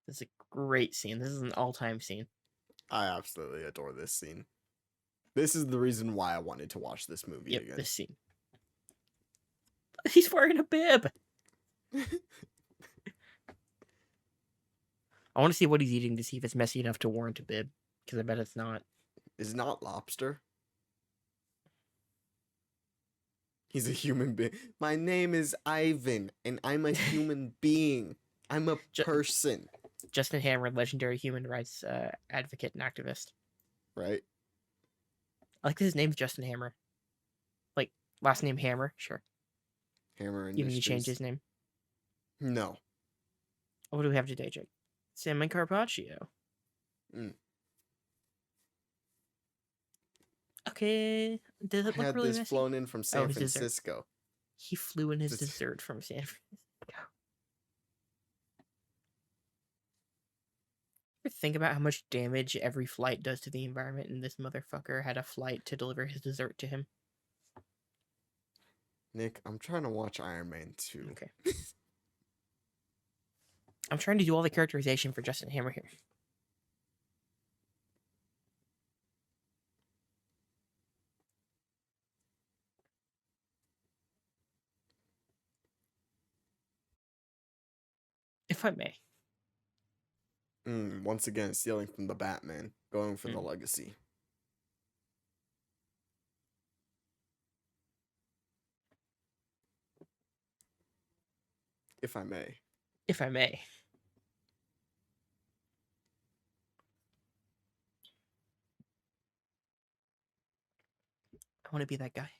This is a great scene. This is an all-time scene. I absolutely adore this scene. This is the reason why I wanted to watch this movie Yep, again. this scene. He's wearing a bib. I want to see what he's eating to see if it's messy enough to warrant a bib. Because I bet it's not. Is it not lobster? He's a human being. My name is Ivan, and I'm a human being. I'm a person. Justin Hammer, legendary human rights advocate and activist. Right? I like that his name's Justin Hammer. Like, last name Hammer, sure. Hammer Even you change Industries. his name. No. What do we have today, Jake? Salmon Carpaccio. Mm. Okay. Does it I look had really this messy? flown in from San his dessert. Francisco. He flew in his This- dessert from San Francisco. Ever think about how much damage every flight does to the environment, and this motherfucker had a flight to deliver his dessert to him? Nick, I'm trying to watch Iron Man 2. Okay. I'm trying to do all the characterization for Justin Hammer here. If I may. Once again, stealing from the Batman, going for the legacy. If I may. If I may. I want to be that guy.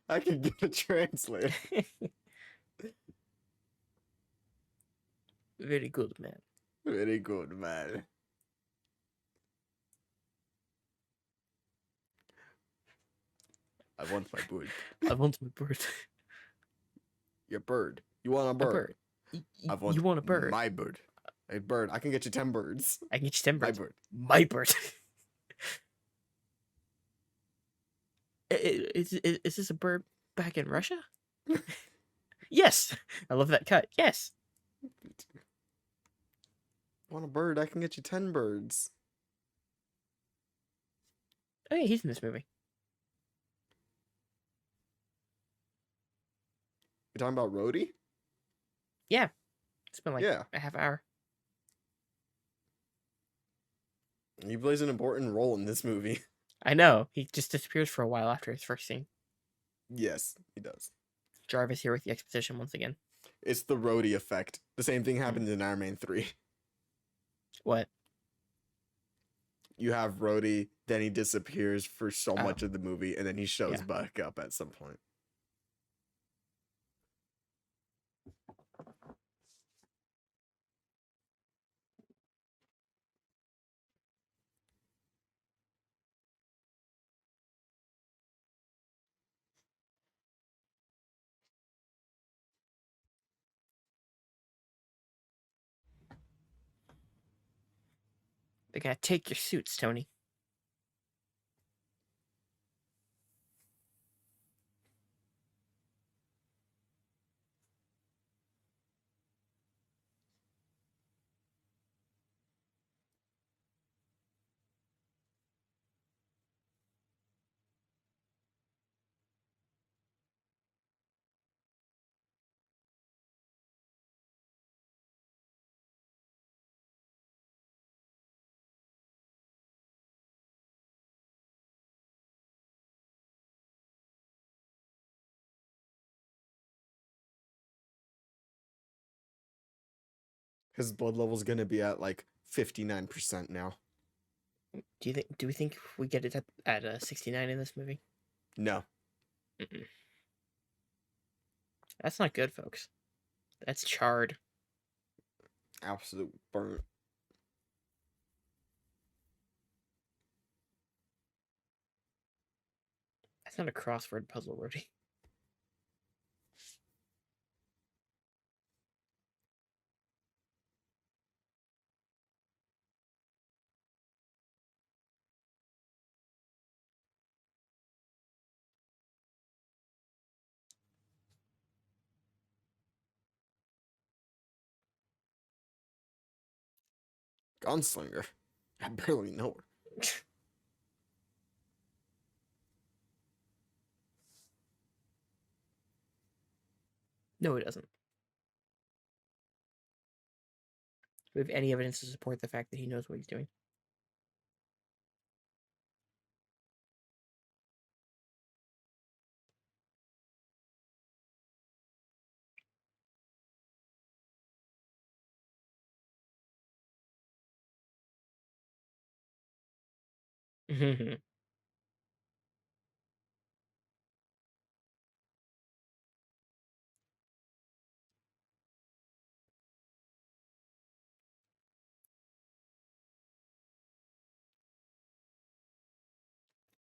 I can get a translator. Very good, man. Very good, man. I want my bird. I want my bird. Your bird. You want a A bird? bird. You want a bird? My bird. A bird. I can get you 10 birds. I can get you 10 My birds. bird. My bird. Is this a bird back in Russia? Yes. I love that cut. Yes. Want a bird? I can get you 10 birds. Oh yeah, he's in this movie. You're talking about Rhodey? Yeah, it's been like Yeah. a half hour. He plays an important role in this movie. I know. He just disappears for a while after his first scene. Yes, he does. Jarvis here with the exposition once again. It's the Rhodey effect. The same thing happens in Iron Man 3. What? You have Rhodey, then he disappears for so Oh. much of the movie, and then he shows Yeah. back up at some point. They're gonna take your suits, Tony. His blood level's gonna be at like 59% now. Do we think we get it at 69 in this movie? No. Mm-mm. That's not good, folks. That's charred. Absolute burnt. That's not a crossword puzzle, Rhodey. Gunslinger. I barely know her. No, it doesn't. Do we have any evidence to support the fact that he knows what he's doing?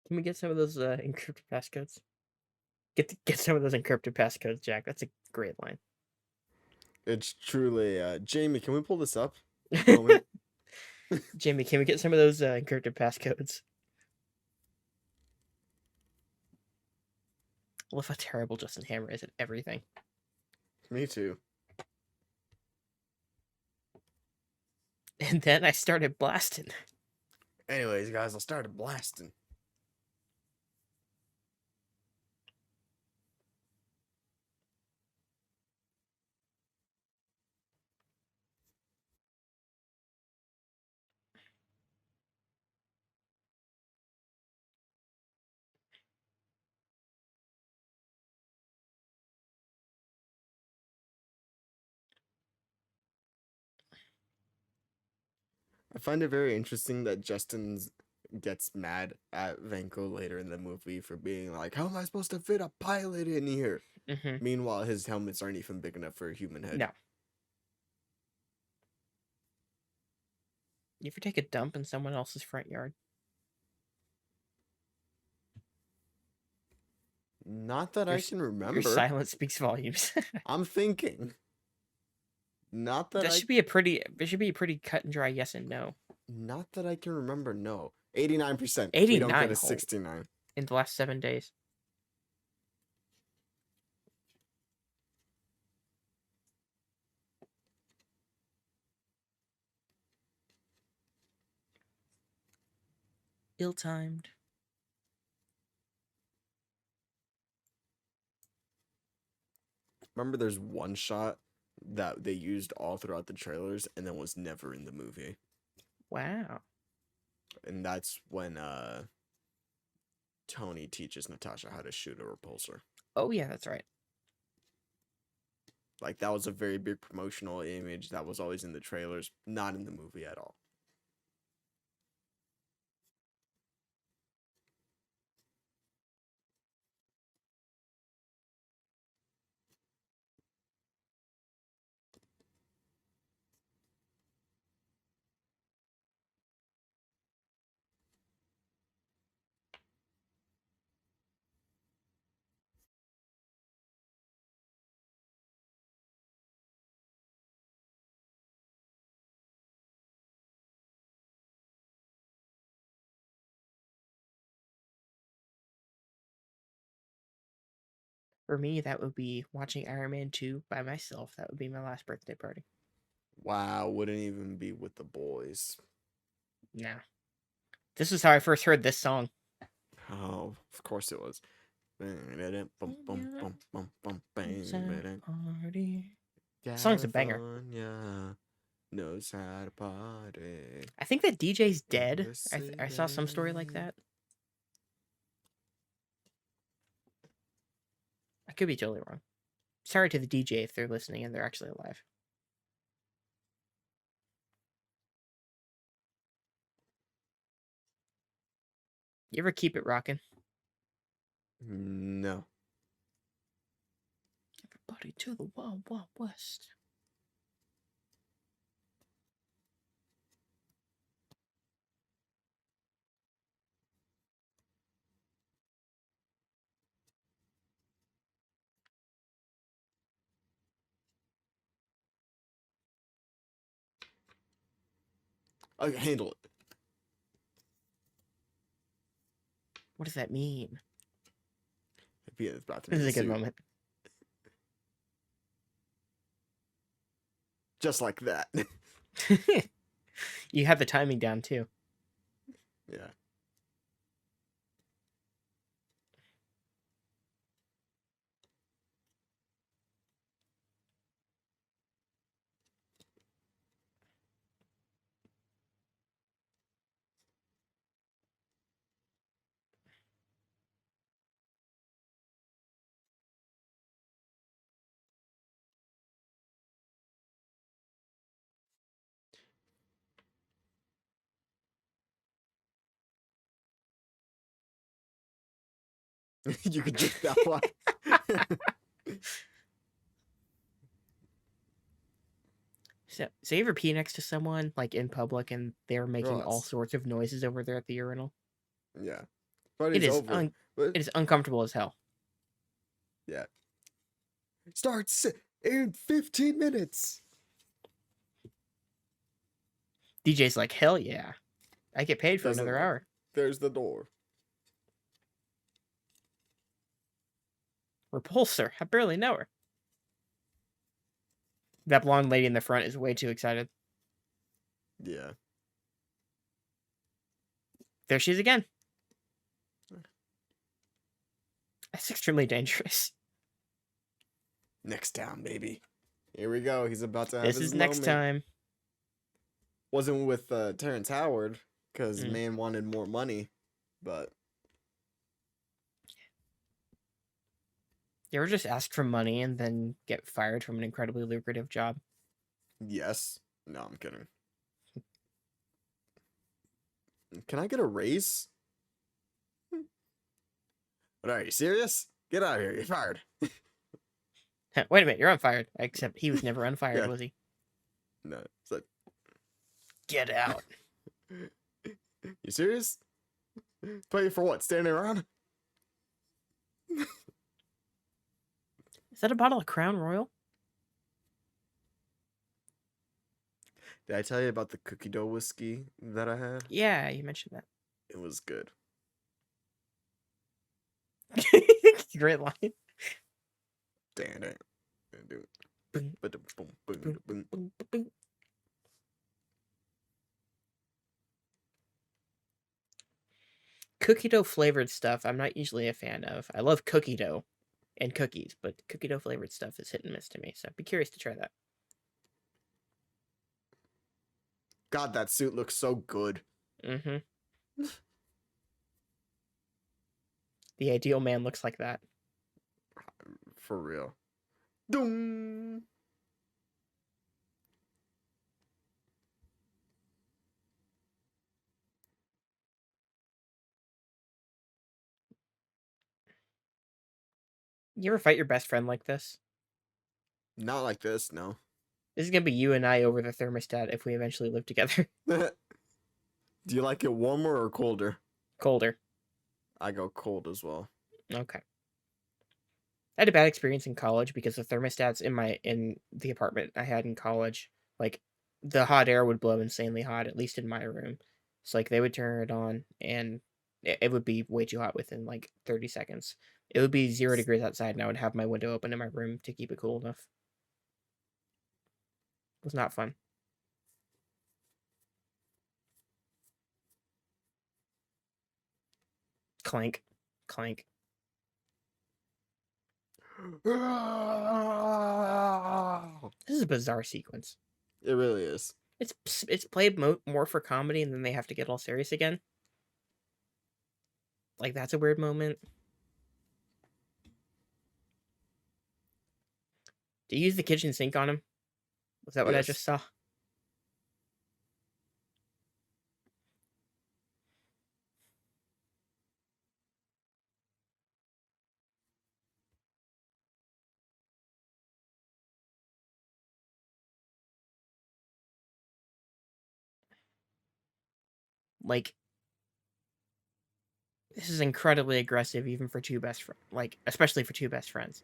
Can we get some of those encrypted passcodes? Get some of those encrypted passcodes, Jack. That's a great line. It's truly Jamie, can we pull this up? Moment. Jamie, can we get some of those encrypted passcodes? I love how terrible Justin Hammer is at everything. Me too. And then I started blasting. Anyways, guys, I started blasting. I find it very interesting that Justin gets mad at Vanko later in the movie for being like, how am I supposed to fit a pilot in here? Mm-hmm. Meanwhile, his helmets aren't even big enough for a human head. No. You ever take a dump in someone else's front yard? Not that Your I s- can Your remember. silence speaks volumes. I'm thinking. Not that That should be a pretty. It should be a pretty cut and dry yes and no. Not that I can remember. No, 89%. 89. We don't get a Holy- 69. In the last 7 days. Ill-timed. Remember, there's one shot that they used all throughout the trailers and then was never in the movie, Wow. and that's when Tony teaches Natasha how to shoot a repulsor. Oh yeah, that's right. Like, that was a very big promotional image that was always in the trailers, not in the movie at all. For me, that would be watching Iron Man 2 by myself. That would be my last birthday party. Wow, wouldn't even be with the boys. Nah. This is how I first heard this song. Oh, of course it was. Party. Song's a banger. California knows how to party. I think that DJ's dead. I saw some story like that. I could be totally wrong. Sorry to the DJ if they're listening and they're actually alive. You ever keep it rocking? No. Everybody to the Wild Wild West. I can handle it. What does that mean? Be in the bathroom. This is a in good suit. moment. Just like that. You have the timing down too. Yeah. You could drink that one. So you ever pee next to someone, like in public, and they're making all Gross. sorts of noises over there at the urinal? Yeah. But It it's is over. But it is uncomfortable as hell. yeah. Starts in 15 minutes. DJ's like, hell yeah. I get paid for Doesn't another like- hour. There's the door. Repulsor. I barely know her. That blonde lady in the front is way too excited. Yeah. There she is again. That's extremely dangerous. Next time, baby. Here we go. He's about to have This his is next moment. time. Wasn't with Terrence Howard because Mm. man wanted more money, but You ever just ask for money and then get fired from an incredibly lucrative job? yes. No, I'm kidding. Can I get a raise? But are you serious? Get out of here. You're fired. Wait a minute, you're unfired. Except he was never unfired, Yeah. was he? No. It's like, Get out. you serious? Pay you for what? Standing around? Is that a bottle of Crown Royal? Did I tell you about the cookie dough whiskey that I had? Yeah, you mentioned that. It was good. Great line. Damn it. Dude. Boom, Boom, boom, boom, boom, boom. boom, boom. Cookie dough flavored stuff I'm not usually a fan of. I love cookie dough, and cookies, but cookie dough flavored stuff is hit and miss to me. So I'd be curious to try that. God, that suit looks so good. Mm-hmm. The ideal man looks like that. For real. Doom. You ever fight your best friend like this? Not like this, no. This is gonna be you and I over the thermostat if we eventually live together. Do you like it warmer or colder? Colder. I go cold as well. Okay. I had a bad experience in college because the thermostats in the apartment I had in college, like the hot air would blow insanely hot, at least in my room. So like they would turn it on and it would be way too hot within like 30 seconds. It would be 0 degrees outside and I would have my window open in my room to keep it cool enough. It was not fun. Clank. Clank. It This is a bizarre sequence. really is. It's played more for comedy and then they have to get all serious again. Like that's a weird moment. Did you use the kitchen sink on him? Was that what I Yes. just saw? Like, this is incredibly aggressive, even for two best friends. Like, especially for two best friends.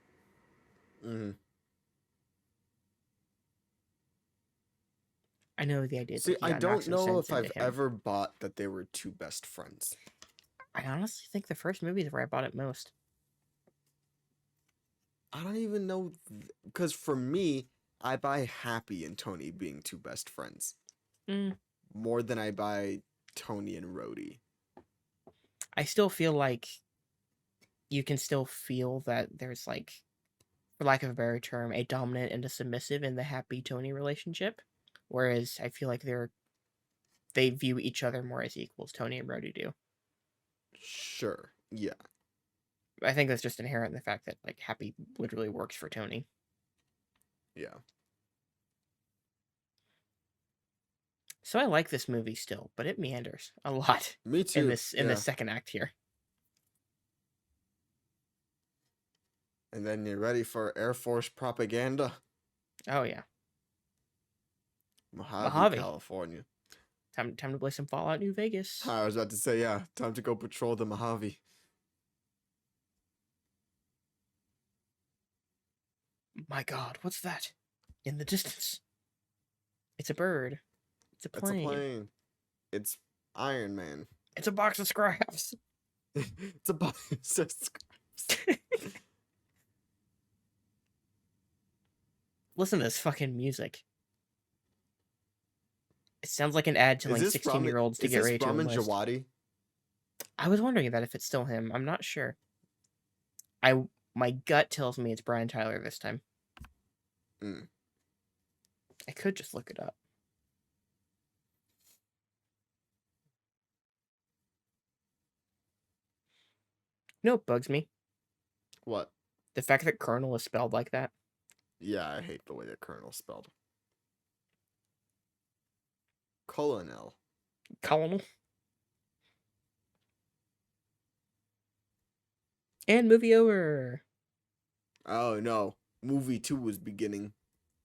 Mm-hmm. I know the idea. See, That he I got don't knocked some know sense if I've into him. ever bought that they were two best friends. I honestly think the first movie is where I bought it most. I don't even know, because for me, I buy Happy and Tony being two best friends Mm, more than I buy Tony and Rhodey. I still feel like you can still feel that there's like, for lack of a better term, a dominant and a submissive in the Happy Tony relationship. Whereas I feel like they view each other more as equals. Tony and Rhodey do. Sure, yeah. I think that's just inherent in the fact that like Happy literally works for Tony. Yeah. So I like this movie still, but it meanders a lot Me too. in this yeah. second act here. And then you're ready for Air Force propaganda. Oh yeah, Mojave, Mojave. California. Time to play some Fallout New Vegas. I was about to say, yeah, time to go patrol the Mojave. My God, what's that? In the distance. It's a bird. It's a It's plane. a plane. It's Iron Man. It's a box of scraps. It's a box of scraps. Listen to this fucking music. It sounds like an ad to Is like this 16-year-olds to is get this ready to Ramen enlist. Djawadi? I was wondering that if it's still him. I'm not sure. My gut tells me it's Brian Tyler this time. Mm. I could just look it up. You know what bugs me? What? The fact that Colonel is spelled like that. Yeah, I hate the way that Colonel's spelled. Colonel. Colonel. And movie over. Oh no, movie 2 was beginning.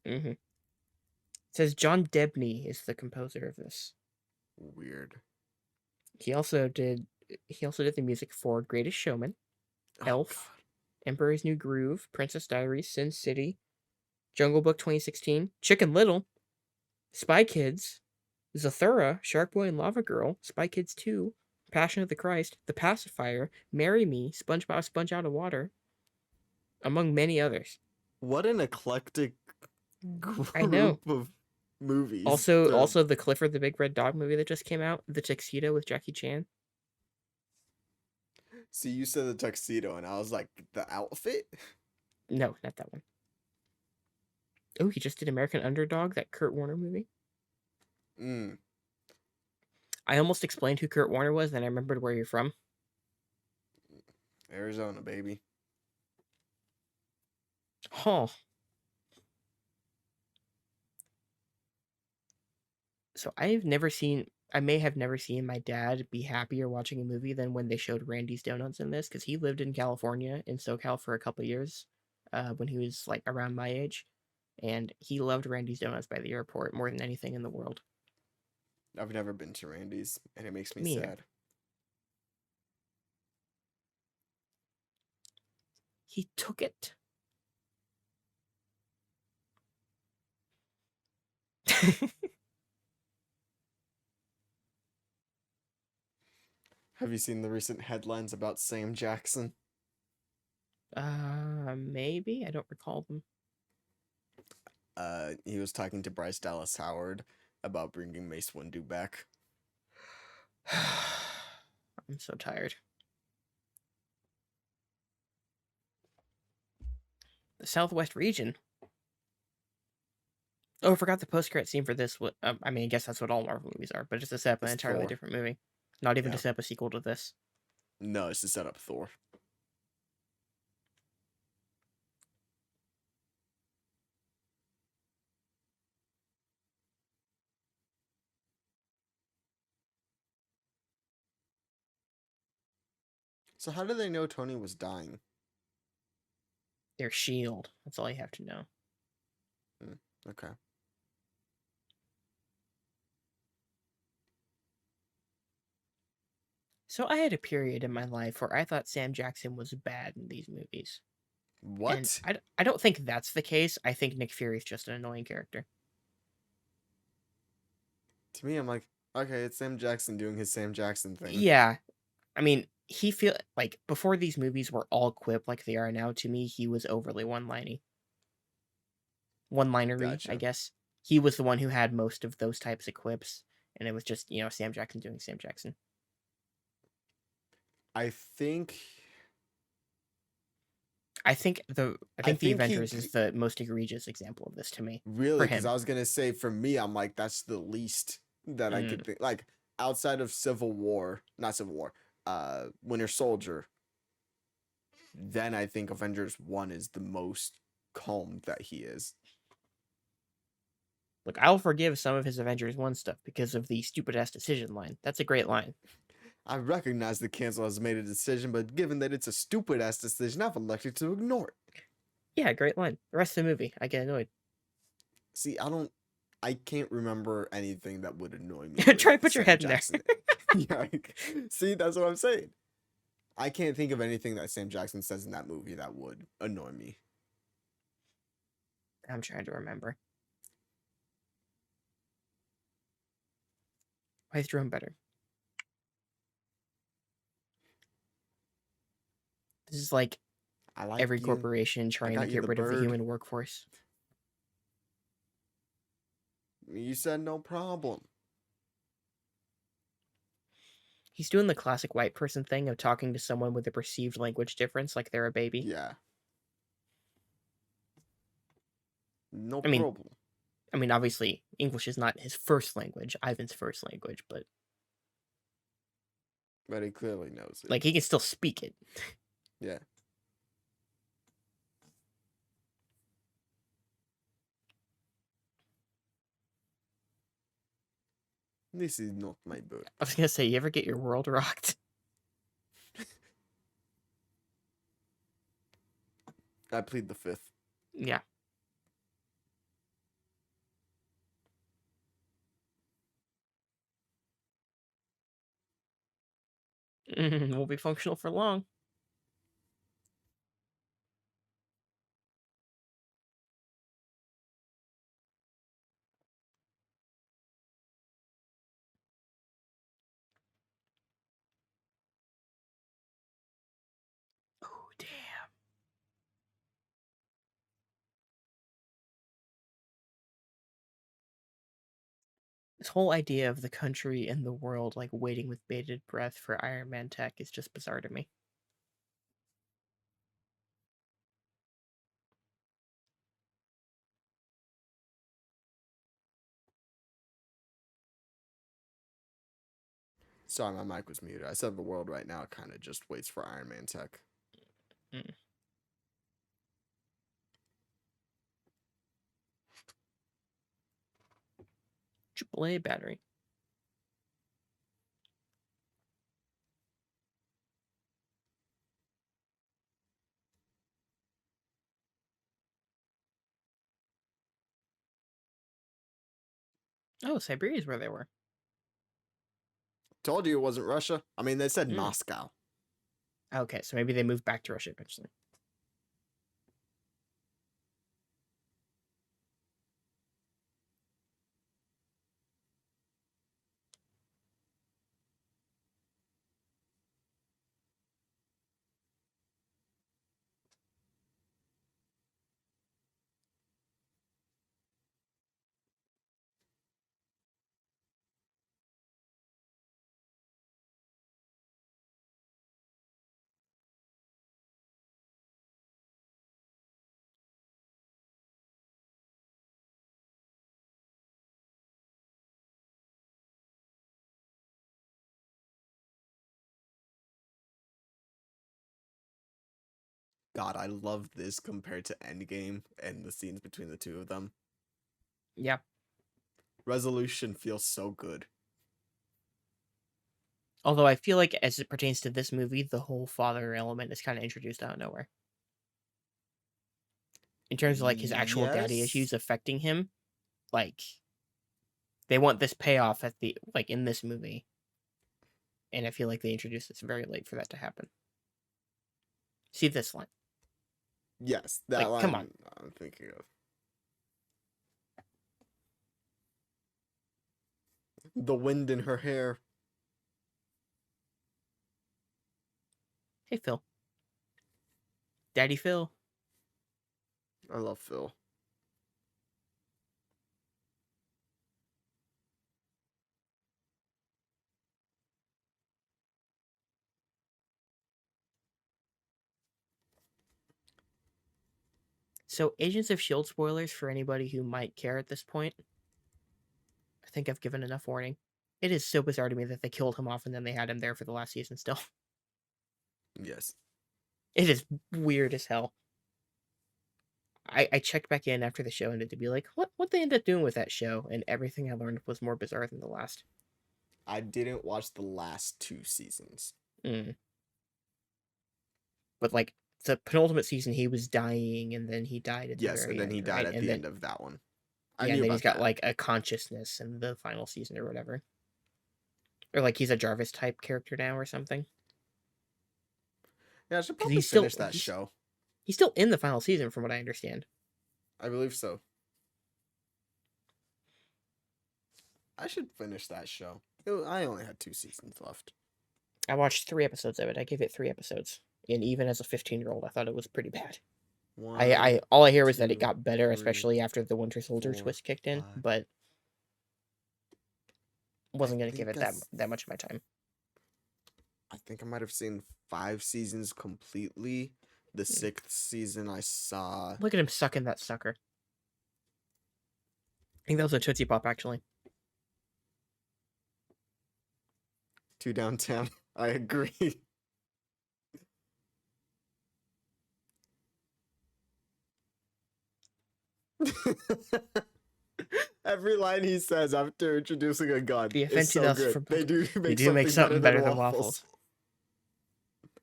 Mm-hmm. It says John Debney is the composer of this. Weird. He also did the music for Greatest Showman, Oh, Elf, God. Emperor's New Groove, Princess Diaries, Sin City, Jungle Book 2016, Chicken Little, Spy Kids, Zathura, Shark Boy and Lava Girl, Spy Kids 2, Passion of the Christ, The Pacifier, Marry Me, SpongeBob Sponge Out of Water, among many others. What an eclectic I know. group of movies. Also the Clifford the Big Red Dog movie that just came out, The Tuxedo with Jackie Chan. See, you said the tuxedo, and I was like, the outfit? No, not that one. Oh, he just did American Underdog, that Kurt Warner movie. Mm, I almost explained who Kurt Warner was, then I remembered where you're from. Arizona, baby. Huh. So I may have never seen my dad be happier watching a movie than when they showed Randy's Donuts in this, because he lived in California, in SoCal, for a couple years, when he was like around my age, and he loved Randy's Donuts by the airport more than anything in the world. I've never been to Randy's, and it makes me Me either. sad. He took it. Have you seen the recent headlines about Sam Jackson? Maybe I don't recall them. He was talking to Bryce Dallas Howard about bringing Mace Windu back. I'm so tired. The Southwest region. Oh, I forgot the post-credit scene for this. I mean, I guess that's what all Marvel movies are, but it's to set up an It's entirely Thor. different movie. Not even Yeah. to set up a sequel to this. No, it's to set up Thor. So how did they know Tony was dying? Their shield. That's all you have to know. Okay. So I had a period in my life where I thought Sam Jackson was bad in these movies. What? And I don't think that's the case. I think Nick Fury's just an annoying character. To me, I'm like, okay, it's Sam Jackson doing his Sam Jackson thing. Yeah. I mean, he feel like before these movies were all quip like they are now, to me, he was overly one-linery. One-linery, I Gotcha. guess. He was the one who had most of those types of quips, and it was just, Sam Jackson doing Sam Jackson. I think the think he Avengers g- is the most egregious example of this to me. really, because him. I was gonna say for me, I'm like, that's the least that I could think. Like outside of not Civil War, Winter Soldier. Then I think Avengers 1 is the most calm that he is. Look, I'll forgive some of his Avengers 1 stuff because of the stupid-ass decision line. That's a great line. I recognize the council has made a decision, but given that it's a stupid ass decision, I've elected to ignore it. Yeah, great line. The rest of the movie, I get annoyed. See, I can't remember anything that would annoy me. Try with put your Sam head in there. Jackson. Yeah, see, that's what I'm saying. I can't think of anything that Sam Jackson says in that movie that would annoy me. I'm trying to remember. Why is Jerome better? This is like I like every you. corporation trying to got you get the rid of the bird. human workforce. You said no problem. He's doing the classic white person thing of talking to someone with a perceived language difference like they're a baby. Yeah. No I mean- problem. I mean, obviously, English is not his first language, Ivan's first language, but But he clearly knows it. like he can still speak it. Yeah. This is not my bird. I was gonna say, you ever get your world rocked? I plead the fifth. Yeah. Won't be functional for long. Oh, damn. This whole idea of the country and the world like waiting with bated breath for Iron Man tech is just bizarre to me. Sorry, my mic was muted. I said the world right now kind of just waits for Iron Man tech. Mm. AAA battery. Oh, Siberia's where they were. Told you it wasn't Russia. I mean, they said Mm. Moscow. Okay, so maybe they moved back to Russia eventually. God, I love this compared to Endgame and the scenes between the two of them. Yeah. Resolution feels so good. Although I feel like as it pertains to this movie, the whole father element is kind of introduced out of nowhere. In terms of like his actual daddy Yes. issues affecting him, like they want this payoff at the like in this movie. And I feel like they introduced this very late for that to happen. See this line. Yes, that Like, line come on. I'm thinking of. The wind in her hair. Hey Phil. Daddy Phil. I love Phil. So Agents of S.H.I.E.L.D. spoilers for anybody who might care at this point. I think I've given enough warning. It is so bizarre to me that they killed him off and then they had him there for the last season still. Yes. It is weird as hell. I checked back in after the show ended to be like, what they end up doing with that show, and everything I learned was more bizarre than the last. I didn't watch the last 2 seasons. Mm. But like the penultimate season, he was dying, and then he died at the Yes, very and then end, he died right? at And the then, end of that one. yeah, I knew and then about he's got that. like a consciousness in the final season or whatever, or like he's a Jarvis type character now or something. Yeah, I should 'Cause probably he's still finish that show. he's still in the final season, from what I understand. I believe so. I should finish that show. I only had 2 seasons left. I watched 3 episodes of it. I gave it 3 episodes, and even as a 15-year-old, I thought it was pretty bad. I One, all I hear was that it 2, got better, 3, especially after the Winter Soldier 4, twist kicked in, 5. but wasn't I gonna give think it that much of my time. I think I might have seen 5 seasons completely. The 6th season I saw. Look at him sucking that sucker. I think that was a Tootsie Pop, actually. 2 downtown. I agree. Every line he says after introducing a gun The is so Fenty good. from They do make, do make something better better than than waffles.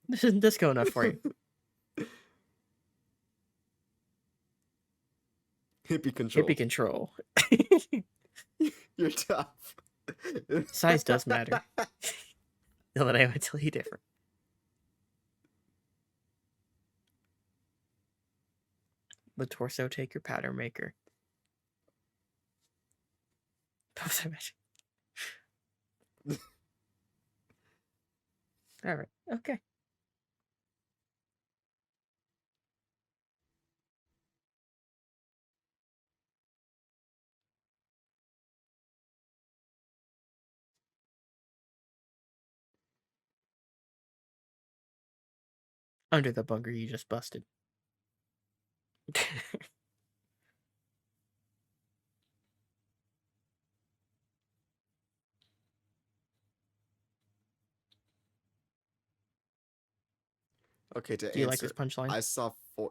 This isn't disco enough for you. Hippie control. Hippie control. You're tough. Size does matter. Now that I would tell you different. The torso take your powder maker. Post image. Alright, okay. Under the bunker you just busted. Okay, to Do you like answer, this punchline? I saw four.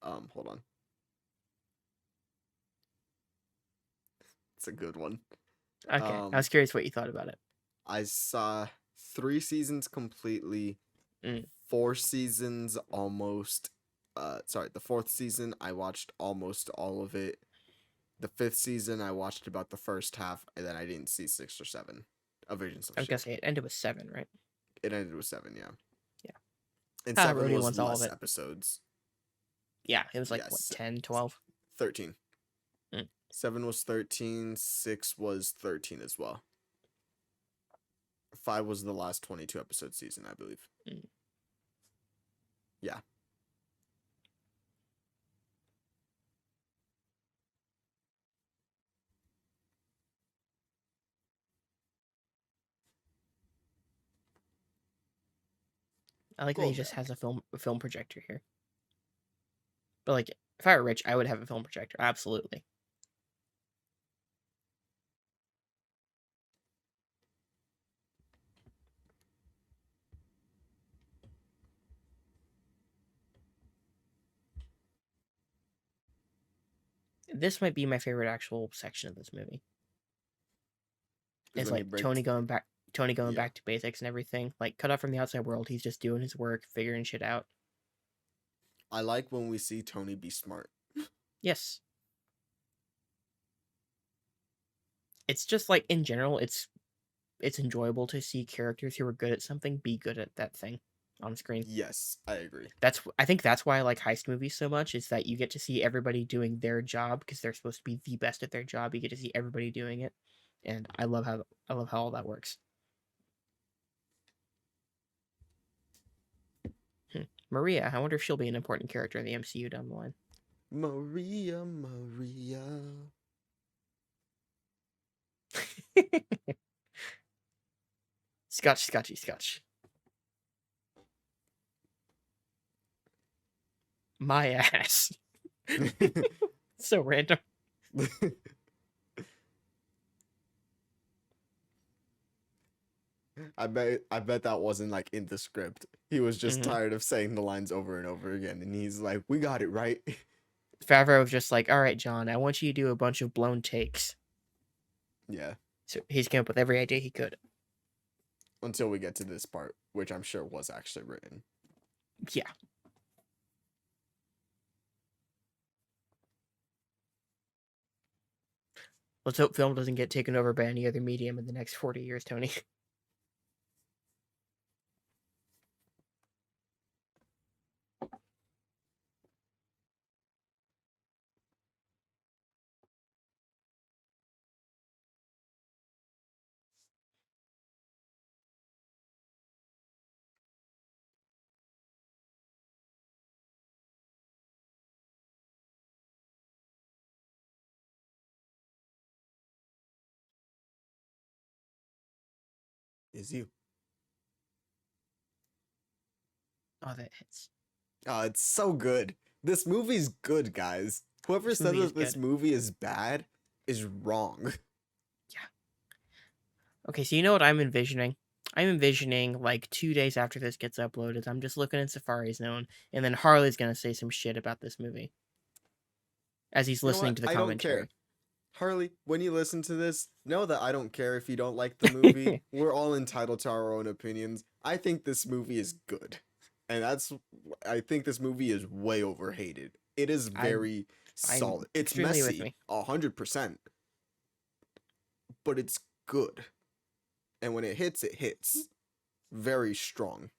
Hold on. It's a good one. Okay, I was curious what you thought about it. I saw 3 seasons completely, Mm. 4 seasons almost. Sorry, the 4th season I watched almost all of it. The 5th season I watched about the first half, and then I didn't see 6 or 7 of Agents of I was gonna Shield. say it ended with 7, right? It ended with 7, yeah. Yeah. And Ah, 7 Rhodey was wants all of less it. episodes. Yeah, it was like, what, Yes, 10, 12? 13. Mm. 7 was 13, 6 was 13 as well. 5 was the last 22 episode season, I believe. Mm. Yeah. I like that he Going just back. has a film projector here. But like, if I were rich, I would have a film projector. Absolutely. This might be my favorite actual section of this movie. Is It's when he like breaks. Tony going Yeah. back to basics and everything. Like, cut off from the outside world, he's just doing his work, figuring shit out. I like when we see Tony be smart. Yes. It's just like, in general, it's enjoyable to see characters who are good at something be good at that thing on screen. Yes, I agree. I think that's why I like heist movies so much, is that you get to see everybody doing their job because they're supposed to be the best at their job. You get to see everybody doing it. And I love how all that works. Maria, I wonder if she'll be an important character in the MCU down the line. Maria. Scotch. My ass. So random. I bet that wasn't like in the script. He was just Mhm. tired of saying the lines over and over again, and he's like, "We got it right." Favreau was just like, all right, John, I want you to do a bunch of blown takes. Yeah. So he's came up with every idea he could. Until we get to this part, which I'm sure was actually written. Yeah. Let's hope film doesn't get taken over by any other medium in the next 40 years, Tony. Is you? Oh, that hits. Oh, it's so good. This movie's good, guys. Whoever This said movie is that this good. movie is bad is wrong. Okay, so you know what I'm envisioning? I'm envisioning like 2 days after this gets uploaded, I'm just looking in Safari Zone, and then Harley's gonna say some shit about this movie as he's You know listening what? to the I don't commentary. care. Harley, when you listen to this, know that I don't care if you don't like the movie. We're all entitled to our own opinions. I think this movie is good. And I think this movie is way overhated. It is very I'm solid. It's extremely with messy, me. 100%. But it's good. And when it hits very strong.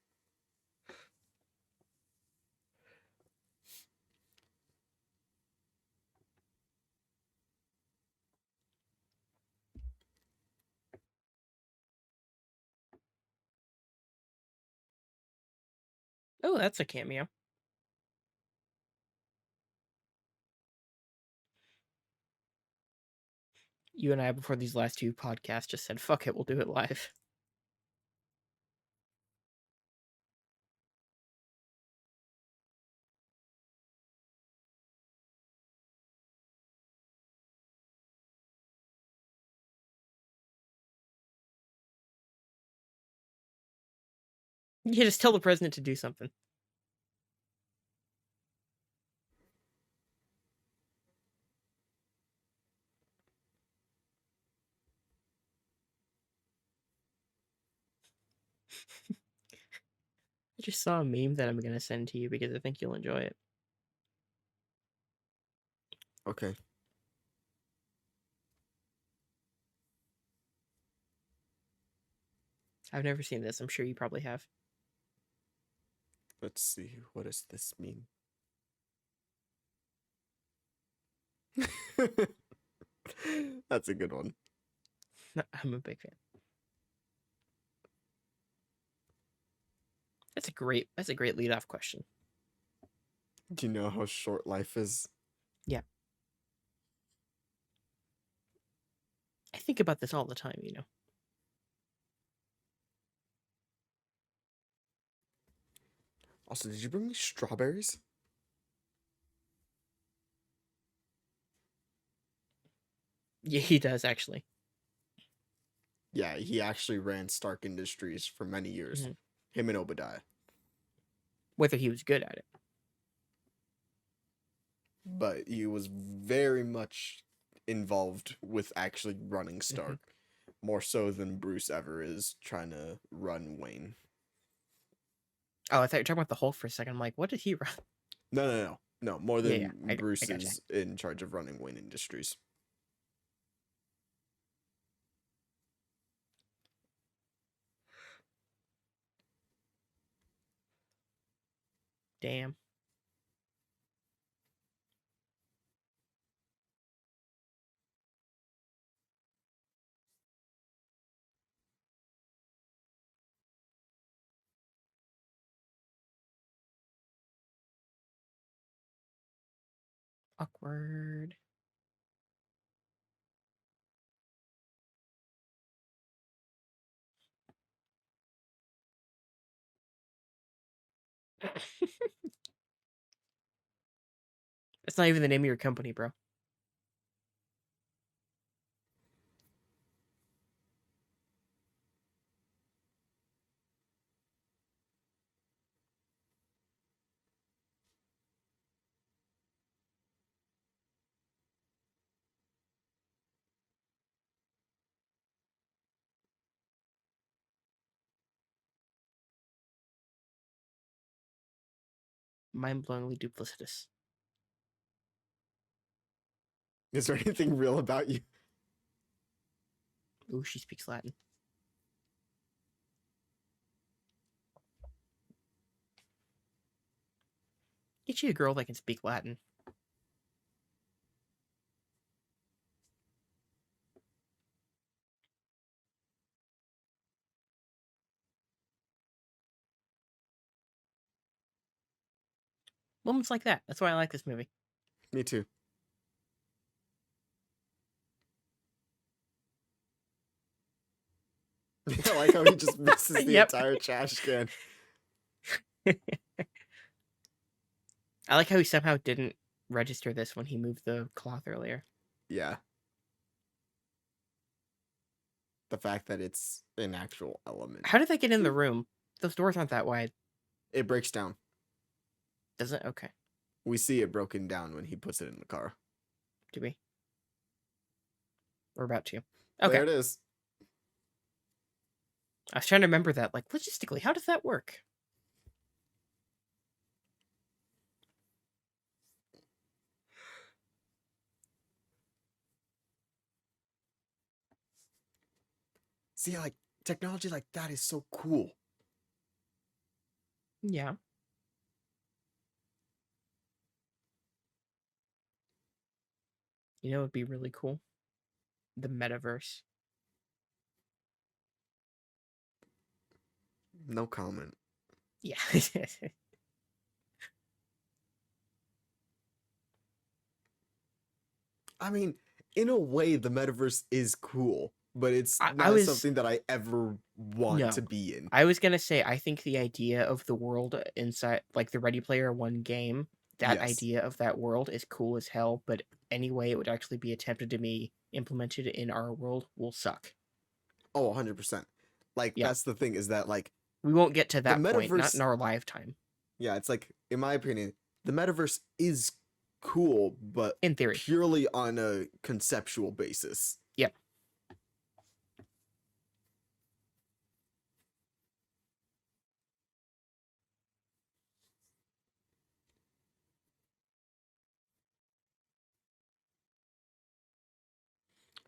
Oh, that's a cameo. You and I, before these last 2 podcasts, just said, fuck it, we'll do it live. You just tell the president to do something. I just saw a meme that I'm gonna send to you because I think you'll enjoy it. Okay. I've never seen this. I'm sure you probably have. Let's see. What does this mean? That's a good one. I'm a big fan. That's a great lead-off question. Do you know how short life is? Yeah. I think about this all the time, you know. Also, did you bring me strawberries? Yeah, he does actually. Yeah, he actually ran Stark Industries for many years. Mhm. Him and Obadiah. Whether he was good at it. But he was very much involved with actually running Stark. More so than Bruce ever is trying to run Wayne. Oh, I thought you were talking about the Hulk for a second. I'm like, what did he run? No. More than Yeah, I Bruce gotcha. is in charge of running Wayne Industries. Damn. Awkward. That's not even the name of your company, bro. Mind-blowingly duplicitous. Is there anything real about you? Ooh, she speaks Latin. Get you a girl that can speak Latin. Moments like that. That's why I like this movie. Me too. I like how he just misses the Yep. entire trash can. I like how he somehow didn't register this when he moved the cloth earlier. Yeah. The fact that it's an actual element. How did that get in the room? Those doors aren't that wide. It breaks down. Does it? Okay. We see it broken down when he puts it in the car. Do we? We're about to. Okay. There it is. I was trying to remember that. Like, logistically, how does that work? See, like, technology like that is so cool. Yeah. You know, it'd be really cool. The metaverse. No comment. Yeah. I mean, in a way, the metaverse is cool, but it's I not was- something that I ever want No. to be in. I was gonna say, I think the idea of the world inside, like the Ready Player One game, that Yes. idea of that world is cool as hell, but any way it would actually be attempted to be implemented in our world will suck. Oh, 100%. Like, Yeah. that's the thing, is that, like, We won't get to The that point, not metaverse- in our lifetime, Yeah, it's like, in my opinion, the metaverse is cool, but in theory. purely on a conceptual basis. Yep.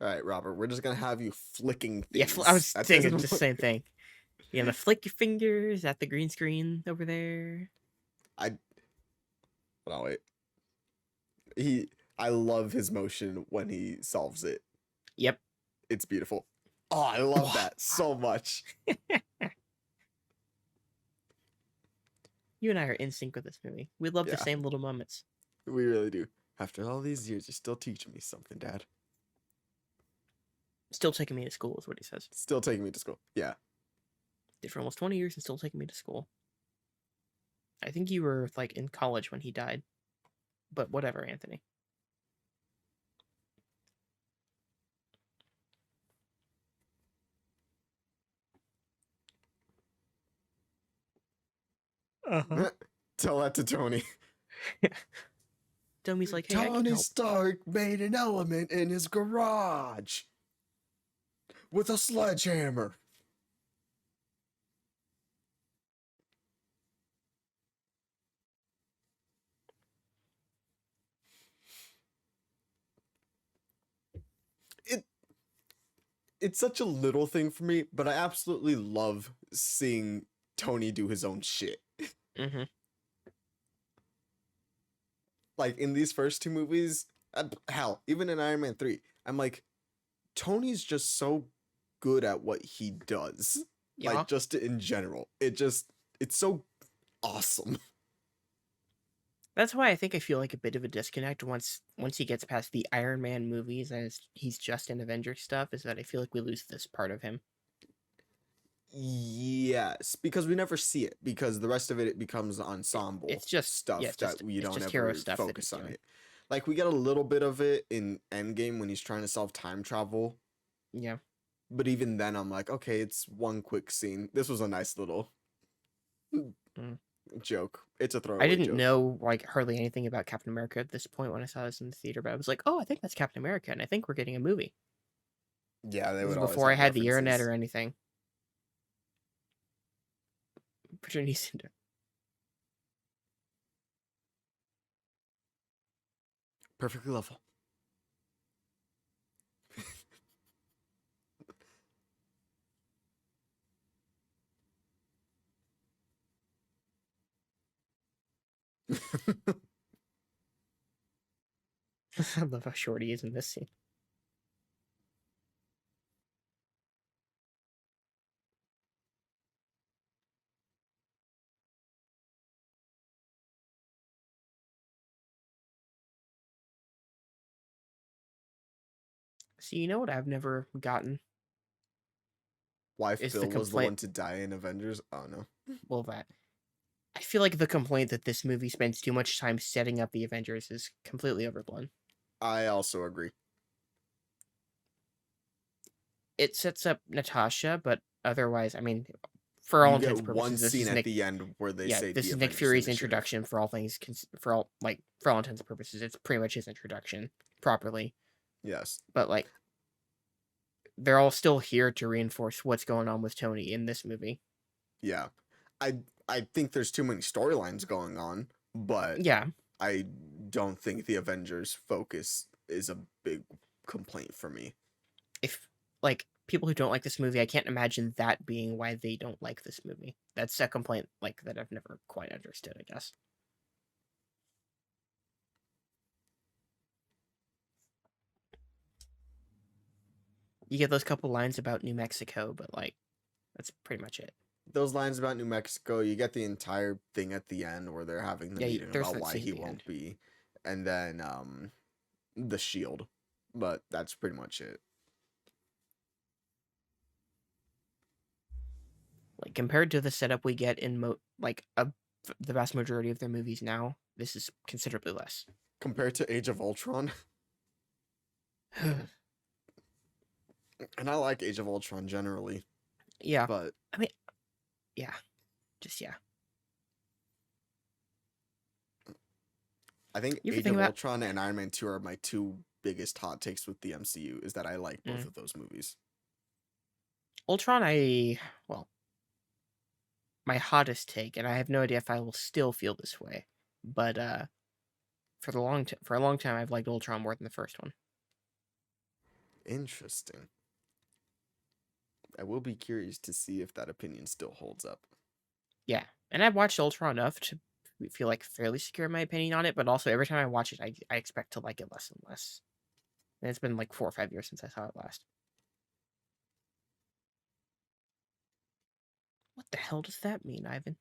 All right, Robert, we're just gonna have you flicking Yeah, things. I was at thinking this just the point. same thing. You gonna flick your fingers at the green screen over there? Oh wait. I love his motion when he solves it. Yep. It's beautiful. Oh, I love that so much. You and I are in sync with this movie. We love the Yeah. same little moments. We really do. After all these years, you're still teaching me something, Dad. Still taking me to school is what he says. Still taking me to school. Yeah. Did for almost 20 years and still taking me to school. I think you were like in college when he died. But whatever, Anthony. Uh-huh. Tell that to Tony. Tommy's like, hey, I can Tony help. Stark made an element in his garage with a sledgehammer. It's such a little thing for me, but I absolutely love seeing Tony do his own shit. Mm-hmm. Like in these first two movies, hell, even in Iron Man 3, I'm like, Tony's just so good at what he does. Yeah. Like just in general. It's so awesome. That's why I think I feel like a bit of a disconnect once he gets past the Iron Man movies and he's just in Avengers stuff, is that I feel like we lose this part of him. Yes, because we never see it, because the rest of it becomes ensemble It's just stuff yeah, it's just, that we it's don't just ever hero stuff that focus he's on doing. it. Like we get a little bit of it in Endgame when he's trying to solve time travel, Yeah. but even then I'm like, okay, it's one quick scene. This was a nice little joke. It's a throwaway I didn't joke. know like hardly anything about Captain America at this point when I saw this in the theater, but I was like, oh, I think that's Captain America, and I think we're getting a movie. Yeah, they This is would always before I have had the internet references. or anything. Patricia Cinder. Perfectly level. I love how short he is in this scene. So you know what I've never gotten? Why Is the Phil was the complaint- one to die in Avengers? Oh no. Well, that. I feel like the complaint that this movie spends too much time setting up the Avengers is completely overblown. I also agree. It sets up Natasha, but otherwise, I mean, for all You intents get and one purposes, this scene is at Nick. the end where they Yeah, say this the is Nick Avengers Fury's Initiative. introduction for all things, for all intents and purposes. It's pretty much his introduction properly, Yes. but like, they're all still here to reinforce what's going on with Tony in this movie. Yeah. I think there's too many storylines going on, but Yeah, I don't think the Avengers focus is a big complaint for me. if like people who don't like this movie, I can't imagine that being why they don't like this movie. That's a complaint like that I've never quite understood, I guess. You get those couple lines about New Mexico, but like that's pretty much it. Those lines about New Mexico, you get the entire thing at the end where they're having the Yeah, meeting there's about that why scene at he the won't end. be, and then the shield, but that's pretty much it. Like compared to the setup we get in the vast majority of their movies now, this is considerably less. Compared to Age of Ultron, and I like Age of Ultron generally, Yeah, but yeah, just yeah. I think You ever Age think of about Ultron and Iron Man 2 are my two biggest hot takes with the MCU, is that I like both of those movies. Ultron? Well, my hottest take, and I have no idea if I will still feel this way, but for a long time, I've liked Ultron more than the first one. Interesting. I will be curious to see if that opinion still holds up. Yeah, and I've watched Ultron enough to feel like fairly secure in my opinion on it, but also every time I watch it, I expect to like it less and less. And it's been like 4 or 5 years since I saw it last. What the hell does that mean, Ivan?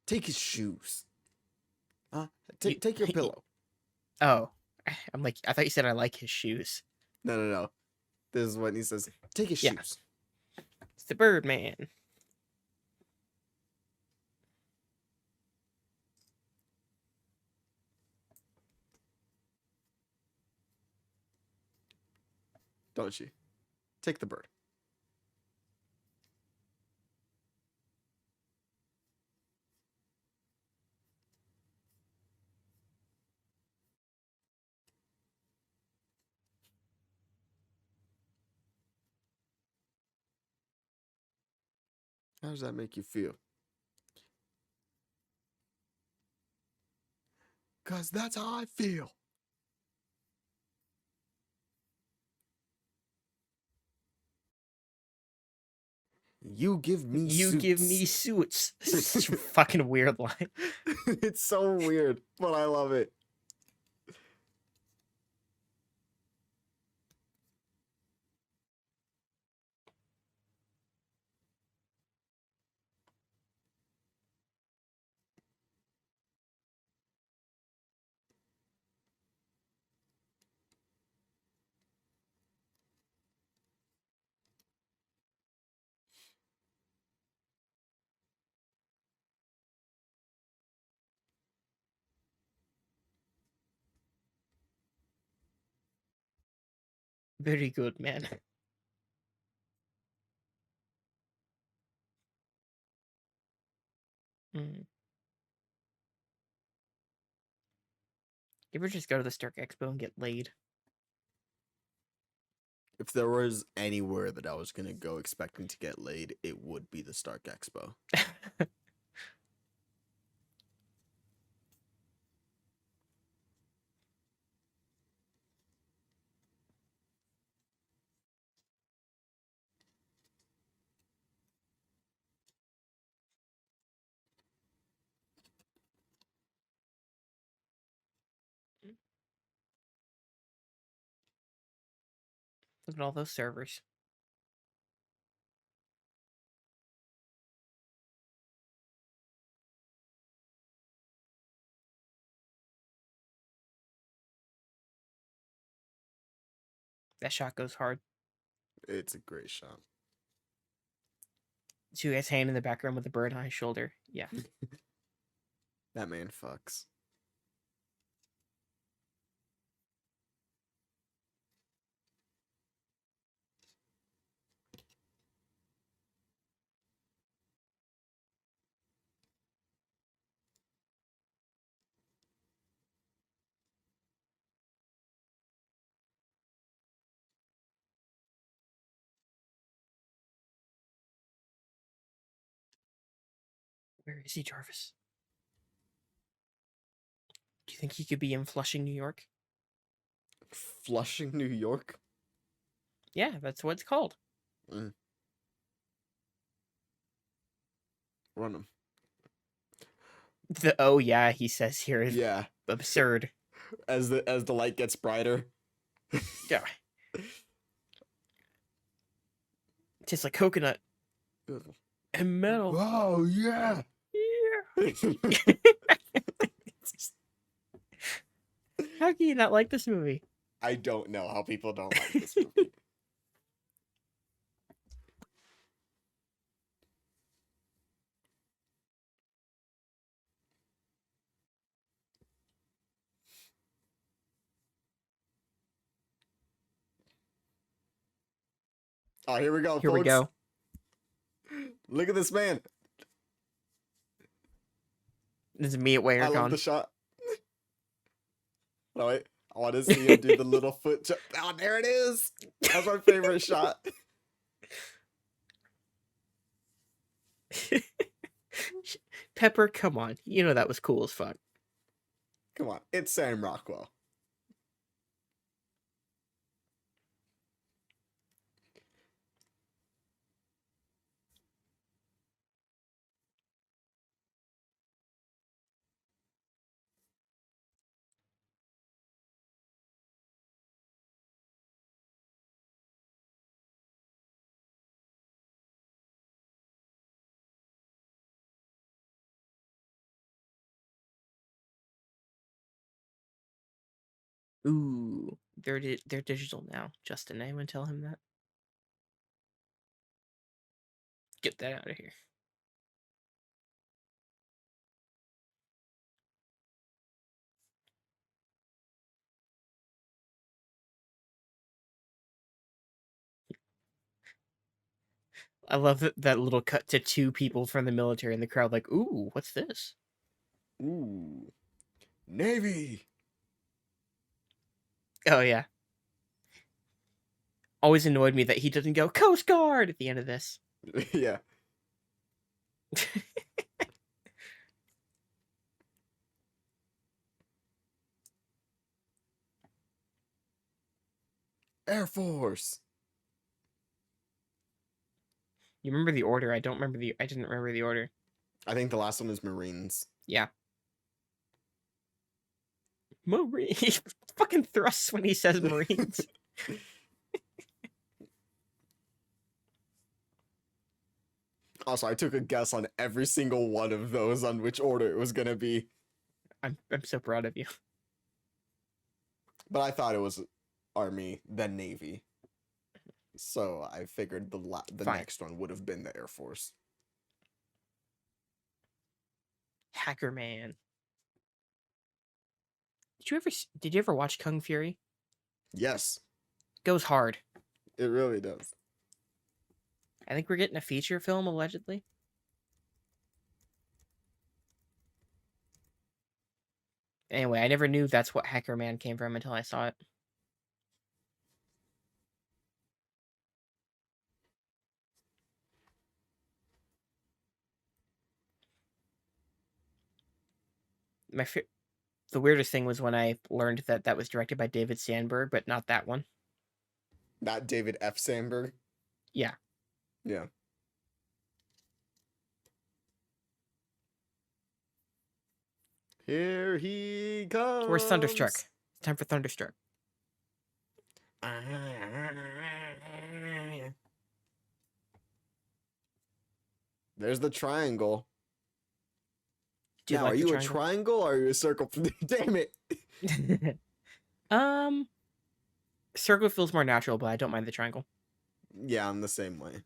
Take his shoes. Huh? You, Take your pillow. oh, I'm like, I thought you said I like his shoes. No. This is what he says. Take his Yeah. shoes. It's the Birdman. Don't you? Take the bird. How does that make you feel? Because that's how I feel. You give me You suits. give me suits. Such a fucking weird line. It's so weird, but I love it. Very good, man. Mm. You ever just go to the Stark Expo and get laid? If there was anywhere that I was going to go expecting to get laid, it would be the Stark Expo. Look at all those servers. That shot goes hard. It's a great shot. Two guys hanging in the background with a bird on his shoulder. Yeah. That man fucks. Where is he, Jarvis? Do you think he could be in Flushing, New York? Flushing, New York? Yeah, that's what it's called. Run him. The oh yeah, he says here is Yeah. absurd. As the light gets brighter. Yeah. Tastes like coconut and metal. Oh yeah. Yeah. How can you not like this movie? I don't know how people don't like this movie. Oh, here we go, Here we folks. go. Look at this man. This is me at I love WaiterCon. the shot. No, wait. I want to see him do the little foot jump. Oh, there it is. That's my favorite shot. Pepper, come on. You know that was cool as fuck. Come on. It's Sam Rockwell. Ooh, they're digital now. Justin, anyone tell him that? Get that out of here. I love that little cut to two people from the military in the crowd, like, ooh, what's this? Ooh. Navy. Oh, yeah. Always annoyed me that he doesn't go Coast Guard at the end of this. Yeah. Air Force. You remember the order? I didn't remember the order. I think the last one is Marines. Yeah. Marine. He fucking thrusts when he says Marines. Also, I took a guess on every single one of those on which order it was gonna be, I'm so proud of you. but I thought it was Army, then Navy. So I figured the Fine. next one would have been the Air Force. Hacker Man. Did you ever watch Kung Fury? Yes, Goes hard. it really does. I think we're getting a feature film allegedly. Anyway, I never knew that's what Hacker Man came from until I saw it. The weirdest thing was when I learned that that was directed by David Sandberg, but not that one. Not David F. Sandberg. Yeah. Yeah. Here he comes. Where's Thunderstruck? It's time for Thunderstruck. There's the triangle. Do you Now, like are the you triangle? a triangle or are you a circle? Damn it. Circle feels more natural, but I don't mind the triangle. Yeah, I'm the same way.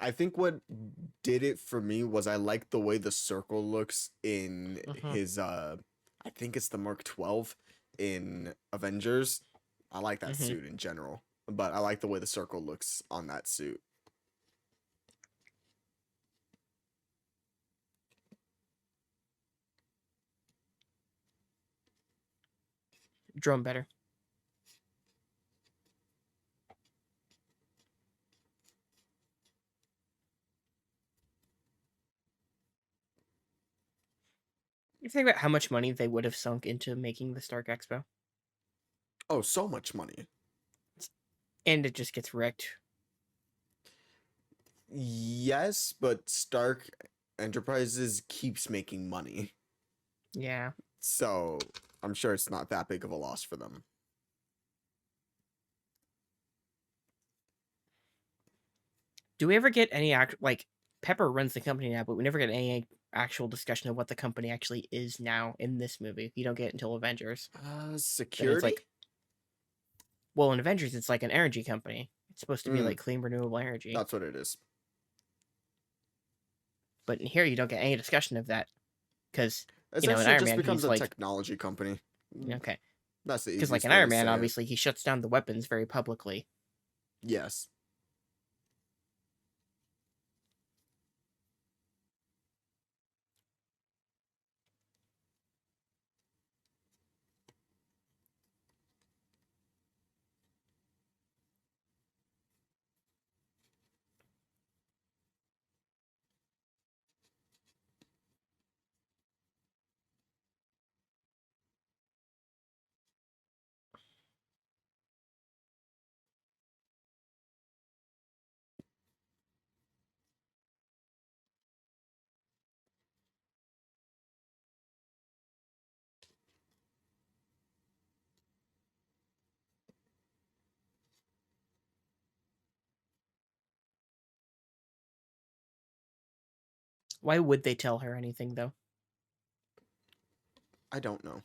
I think what did it for me was I like the way the circle looks in his I think it's the Mark 12 in Avengers. I like that suit in general, but I like the way the circle looks on that suit. Drone better. You think about how much money they would have sunk into making the Stark Expo, Oh, so much money. and it just gets wrecked. Yes, but Stark Enterprises keeps making money. Yeah. So I'm sure it's not that big of a loss for them. Do we ever get any like Pepper runs the company now, but we never get any actual discussion of what the company actually is now in this movie. You don't get it until Avengers. Security? Like, well, in Avengers, it's like an energy company. It's supposed to be Mm. like clean, renewable energy. That's what it is. But in here, you don't get any discussion of that because You know, in Essentially, it Iron just Man, becomes he's a like, technology company. okay, That's the because like easiest in way Iron to Man, say it. obviously he shuts down the weapons very publicly. Yes. Why would they tell her anything though? I don't know.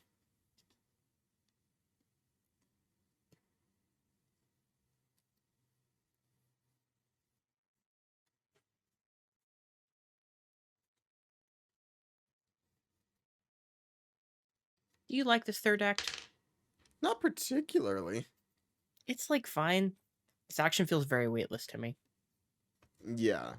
Do you like this third act? Not particularly. It's like fine. This action feels very weightless to me. Yeah.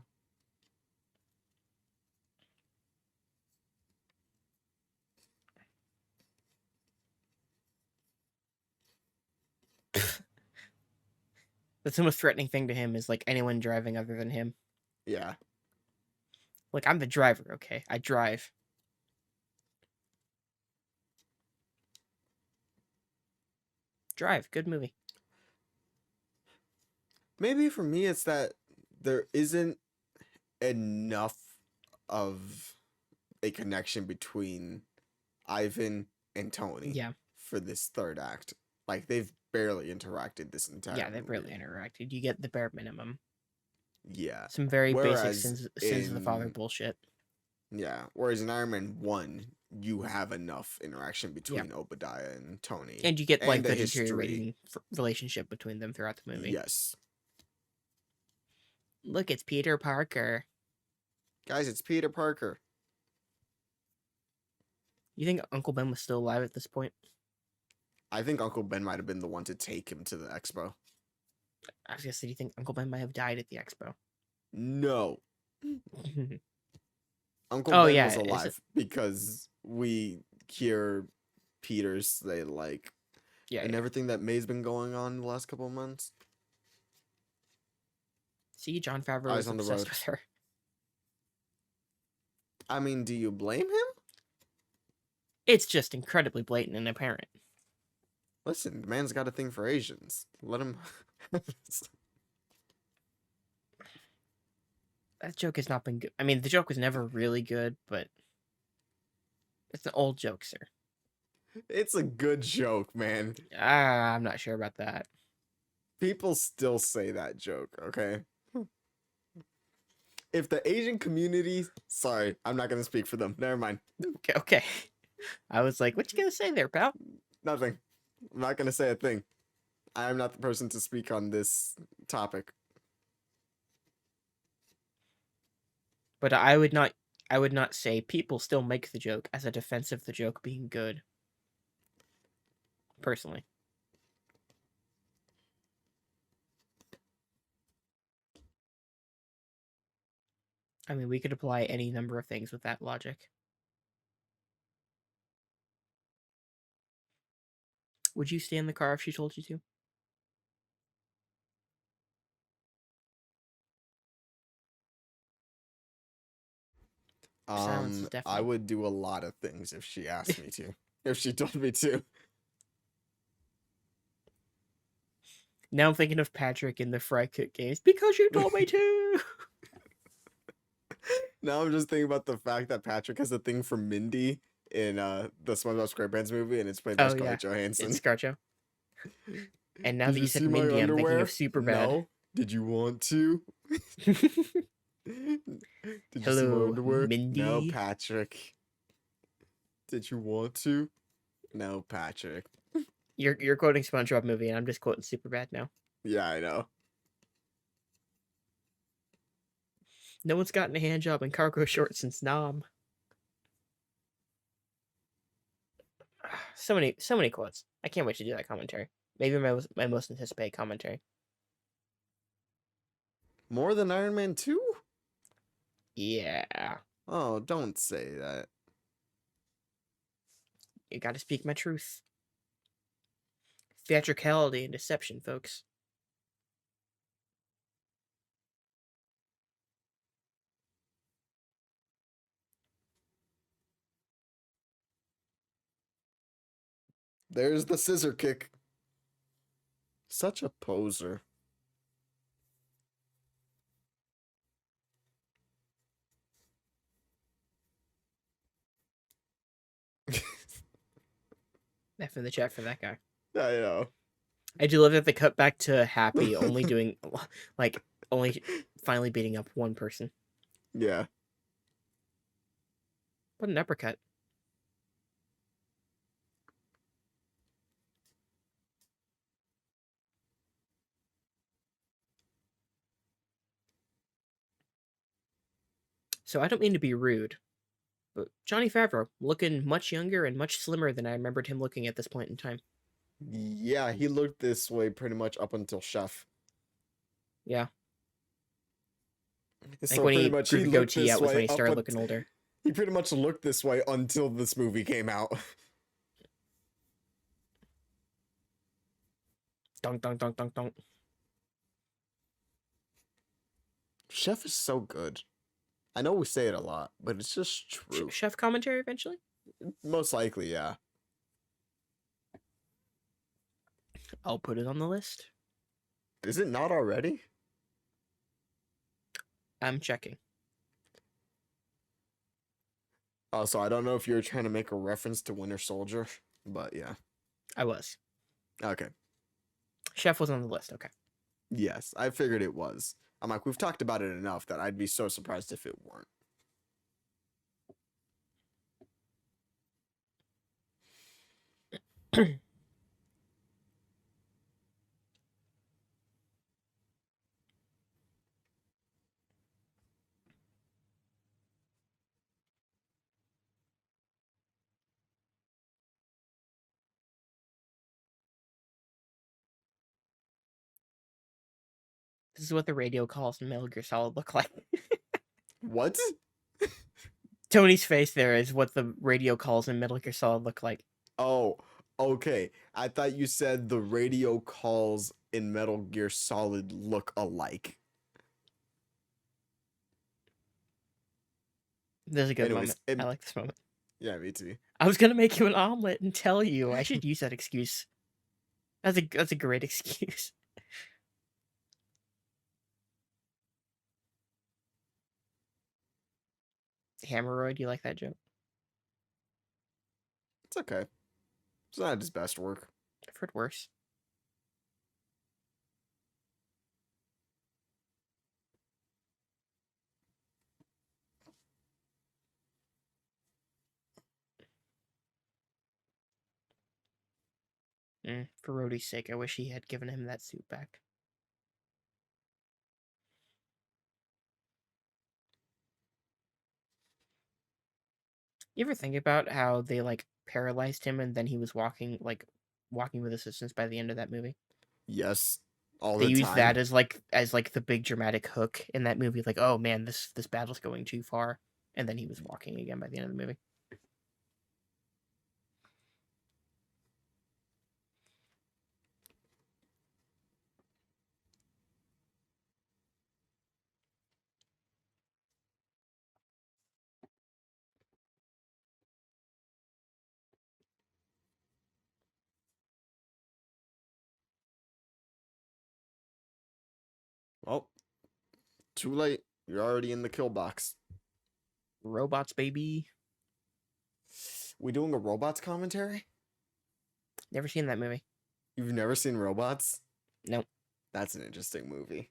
The most threatening thing to him is like anyone driving other than him. Yeah. Like, I'm the driver, okay? I drive. Drive, good movie. Maybe for me, it's that there isn't enough of a connection between Ivan and Tony Yeah, for this third act. Like, they've barely interacted this entire yeah, they barely movie. interacted. You get the bare minimum. Yeah. Some very basic Whereas sins of the father in bullshit. Yeah, whereas in Iron Man 1, you have enough interaction between Obadiah and Tony. And you get like and the a history. deteriorating relationship between them throughout the movie. Yes. Look, it's Peter Parker. Guys, it's Peter Parker. You think Uncle Ben was still alive at this point? I think Uncle Ben might have been the one to take him to the expo. I was gonna say, do you think Uncle Ben might have died at the expo? No. Uncle Oh, Ben yeah, was is it- alive because we hear Peter say, like, Yeah, and yeah. everything that May's been going on the last couple of months. See, John Favreau Eyes was on the obsessed road. with her. I mean, do you blame him? It's just incredibly blatant and apparent. Listen, the man's got a thing for Asians. Let him. That joke has not been good. I mean, the joke was never really good, but it's an old joke, sir. It's a good joke, man. I'm not sure about that. People still say that joke, okay? If the Asian community, sorry, I'm not gonna speak for them. Never mind. Okay. I was like, what you gonna say there, pal? Nothing. I'm not gonna say a thing. I am not the person to speak on this topic. But I would not say people still make the joke as a defense of the joke being good. Personally. I mean, we could apply any number of things with that logic. Would you stay in the car if she told you to? Silence is I deafening. would do a lot of things if she asked me to. If she told me to. Now I'm thinking of Patrick in the Fry Cook games. Because you told me to! Now I'm just thinking about the fact that Patrick has a thing for Mindy in the SpongeBob SquarePants movie, and it's played by Oh, Scarlett yeah. Johansson. It's Scarjo. And now Did that you you said see my Mindy, I'm thinking underwear? of Superbad. No. Did you want to? Did you see my Hello, underwear? No, Mindy. Patrick. Did you want to? No, Patrick. You're quoting SpongeBob movie, and I'm just quoting Superbad now. Yeah, I know. No one's gotten a hand job in cargo shorts since Nom. So many quotes. I can't wait to do that commentary. Maybe my most anticipated commentary. More than Iron Man 2? Yeah, Oh, don't say that. you got to speak my truth. Theatricality and deception, folks. There's the scissor kick. Such a poser. F in the chat for that guy. I know. I do love that they cut back to Happy only doing, like, only finally beating up one person. Yeah. What an uppercut. So I don't mean to be rude, but Johnny Favreau looking much younger and much slimmer than I remembered him looking at this point in time. Yeah, he looked this way pretty much up until Chef. Yeah. So Like when pretty he much grew he the looked goatee this out was when way he up started un- looking older. He pretty much looked this way until this movie came out. Dunk, dunk, dunk, dunk, dunk. Chef is so good. I know we say it a lot, but it's just true. Chef commentary eventually? Most likely, yeah. I'll put it on the list. Is it not already? I'm checking. Oh, so I don't know if you were trying to make a reference to Winter Soldier, but yeah. I was. Okay. Chef was on the list. Okay. Yes, I figured it was. I'm like, we've talked about it enough that I'd be so surprised if it weren't. This is what the radio calls in Metal Gear Solid look like. What? Tony's face there is what the radio calls in Metal Gear Solid look like. Oh, okay. I thought you said the radio calls in Metal Gear Solid look alike. This is a good Anyways, moment. I like this moment. Yeah, me too. I was gonna make you an omelet and tell you. I should use that excuse. That's a great excuse. Hammeroid, you like that joke? It's okay. It's not his best work. I've heard worse. For Rhodey's sake, I wish he had given him that suit back. You ever think about how they like paralyzed him and then he was walking with assistance by the end of that movie? Yes, all They the used time. that as like the big dramatic hook in that movie. Like, oh man, this battle's going too far, and then he was walking again by the end of the movie. Well, too late. You're already in the kill box. Robots, baby. We doing a robots commentary? Never seen that movie. You've never seen Robots? Nope. That's an interesting movie.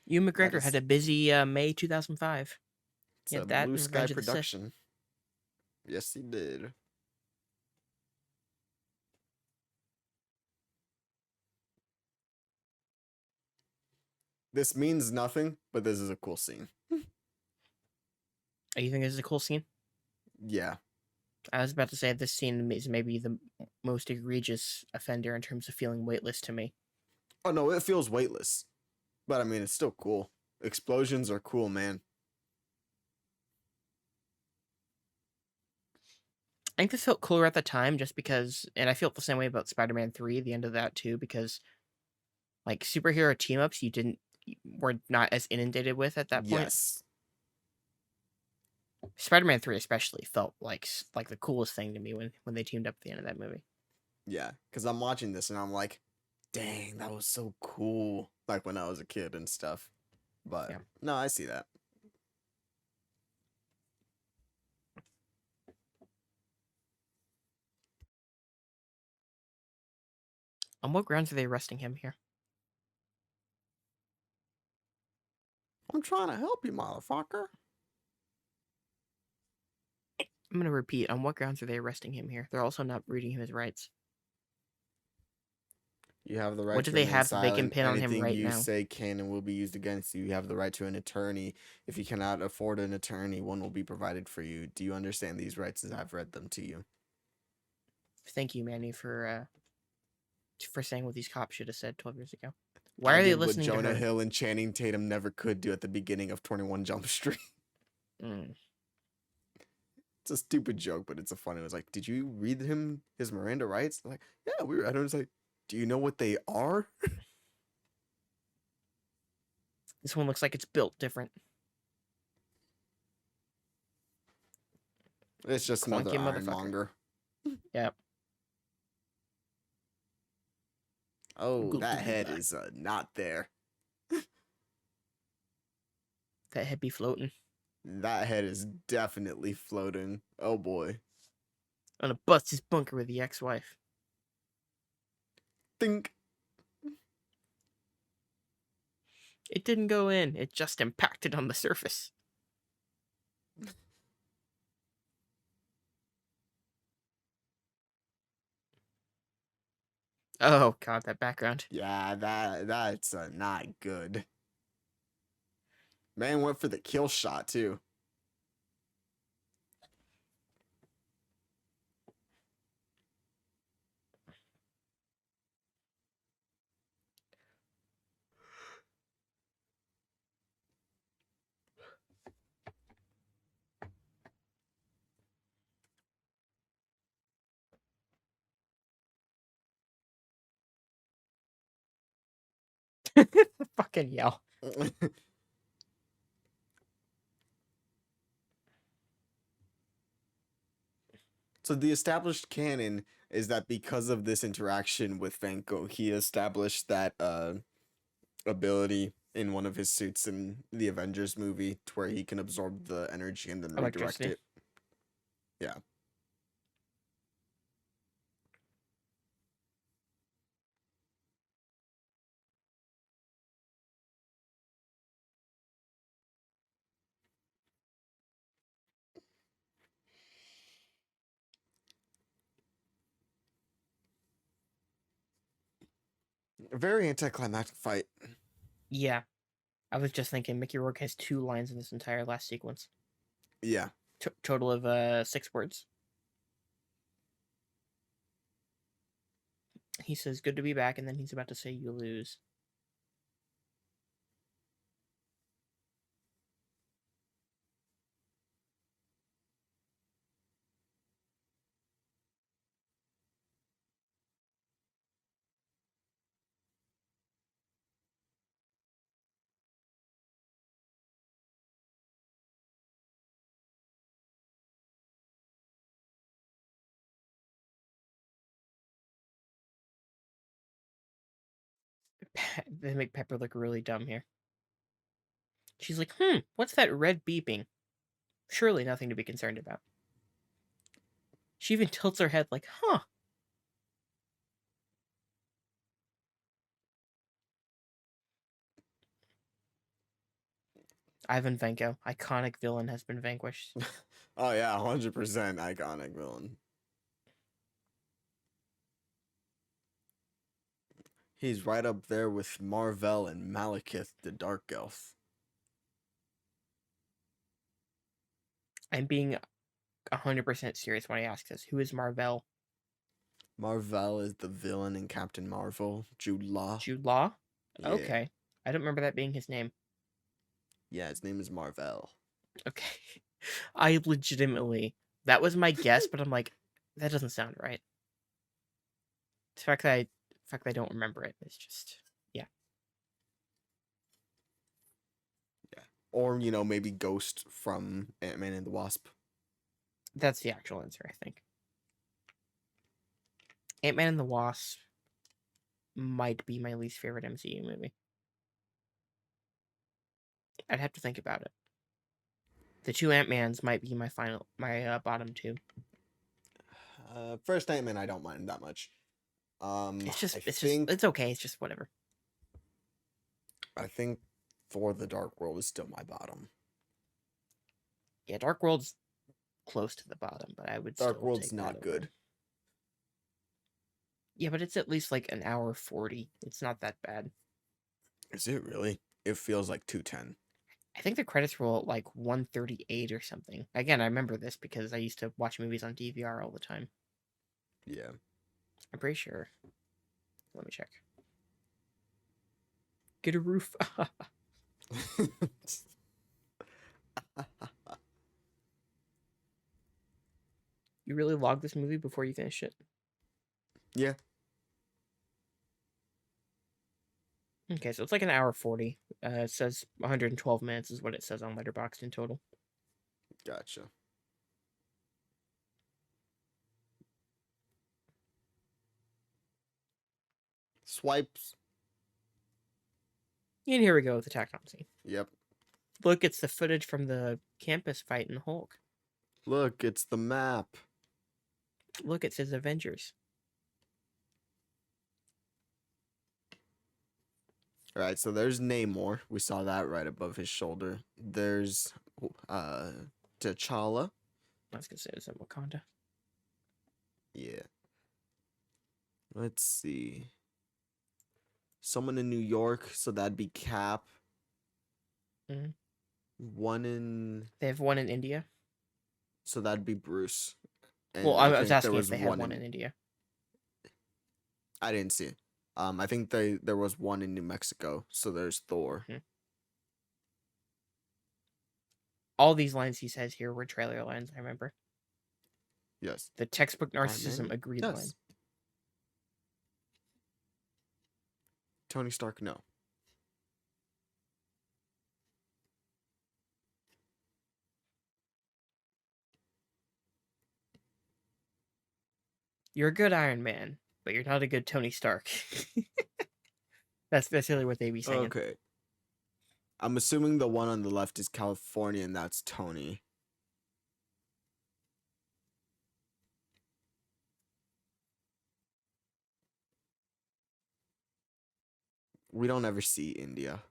Ewan McGregor is- had a busy May 2005. It's Yeah, a that Blue and Sky Revenge of the Sith. production. Yes, he did. This means nothing, but this is a cool scene. Oh, you think this is a cool scene? Yeah. I was about to say this scene is maybe the most egregious offender in terms of feeling weightless to me. Oh no, it feels weightless, but I mean it's still cool. Explosions are cool, man. I think this felt cooler at the time just because, and I felt the same way about Spider-Man 3, the end of that too, because like superhero team-ups were not as inundated with at that point. Yes. Spider-Man 3 especially felt like the coolest thing to me when they teamed up at the end of that movie. Yeah, because I'm watching this and I'm like, dang, that was so cool. Like when I was a kid and stuff. But Yeah. no, I see that. On what grounds are they arresting him here? I'm trying to help you, motherfucker. I'm going to repeat, on what grounds are they arresting him here? They're also not reading him his rights. You have the right What do to they remain have that they can silent. pin on him Anything right you now? say can and will be used against you. You have the right to an attorney. If you cannot afford an attorney, one will be provided for you. Do you understand these rights as I've read them to you? Thank you, Manny, for saying what these cops should have said 12 years ago. Why I are they did what listening to Jonah her? Hill and Channing Tatum never could do at the beginning of 21 Jump Street. It's a stupid joke, but it's a funny. It was like, did you read him his Miranda rights? Like, yeah, we were. I was like, do you know what they are? This one looks like it's built different. It's just Clunky another motherfucker. ironmonger. Yep. Oh, Good to that be head back. is not there. That head be floating. That head is definitely floating. Oh boy. Gonna bust his bunker with the ex-wife. Think. It didn't go in. It just impacted on the surface. Oh god, that background. Yeah, that's not good. Man went for the kill shot too. Fucking yell. So the established canon is that because of this interaction with Vanko, he established that ability in one of his suits in the Avengers movie to where he can absorb the energy and then redirect Electricity. it. Yeah. A very anticlimactic fight. Yeah. I was just thinking Mickey Rourke has 2 lines in this entire last sequence. Yeah. Total of 6 words. He says, good to be back, and then he's about to say, you lose. They make Pepper look really dumb here. She's like, what's that red beeping? Surely nothing to be concerned about. She even tilts her head like, huh. Ivan Vanko, iconic villain, has been vanquished. Oh yeah, 100% iconic villain. He's right up there with Marvel and Malekith the Dark Elf. I'm being 100% serious when I ask this. Who is Marvel? Marvel is the villain in Captain Marvel. Jude Law. Jude Law? Yeah. Okay. I don't remember that being his name. Yeah, his name is Marvel. Okay. I legitimately, that was my guess, but I'm like, that doesn't sound right. The fact that I don't remember it is just, yeah. Or, you know, maybe Ghost from Ant-Man and the Wasp. That's the actual answer, I think. Ant-Man and the Wasp might be my least favorite MCU movie. I'd have to think about it. The two Ant-Mans might be my bottom two. First Ant-Man, I don't mind that much. It's okay. It's just whatever. I think Thor: The Dark World is still my bottom. Yeah, Dark World's close to the bottom, but I would Dark still World's take not that good. over. Yeah, but it's at least like an hour 40. It's not that bad. Is it really? It feels like 2:10. I think the credits roll at like 138 or something. Again, I remember this because I used to watch movies on DVR all the time. Yeah. I'm pretty sure. Let me check. Get a roof. You really logged this movie before you finished it? Yeah. Okay, so it's like an hour 40. It says 112 minutes is what it says on Letterboxd in total. Gotcha. Swipes. And here we go with the tackdown scene. Yep. Look, it's the footage from the campus fight in Hulk. Look, it's the map. Look, it says Avengers. All right, so there's Namor. We saw that right above his shoulder. There's T'Challa. I was gonna say it was in Wakanda. Yeah. Let's see. Someone in New York, so that'd be Cap. Mhm. One in, They have one in India. so that'd be Bruce. And Well, I was think there asking if they had one in India. I didn't see it. I think there was one in New Mexico, so there's Thor. Mhm. All these lines he says here were trailer lines, I remember. Yes. The textbook Iron narcissism Man? agreed Yes. line. Tony Stark, no. You're a good Iron Man, but you're not a good Tony Stark. That's basically what they be saying. Okay. I'm assuming the one on the left is California, and that's Tony. We don't ever see India.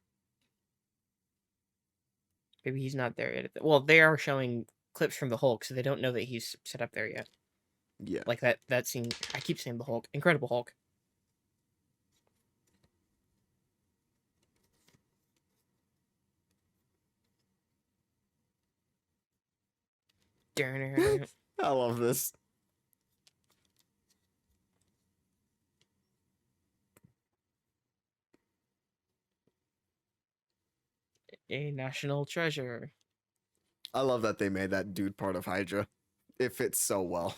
Maybe he's not there yet. Well, they are showing clips from the Hulk, so they don't know that he's set up there yet. Yeah. Like that scene. I keep saying the Hulk. Incredible Hulk. I love this. A national treasure. I love that they made that dude part of Hydra. It fits so well.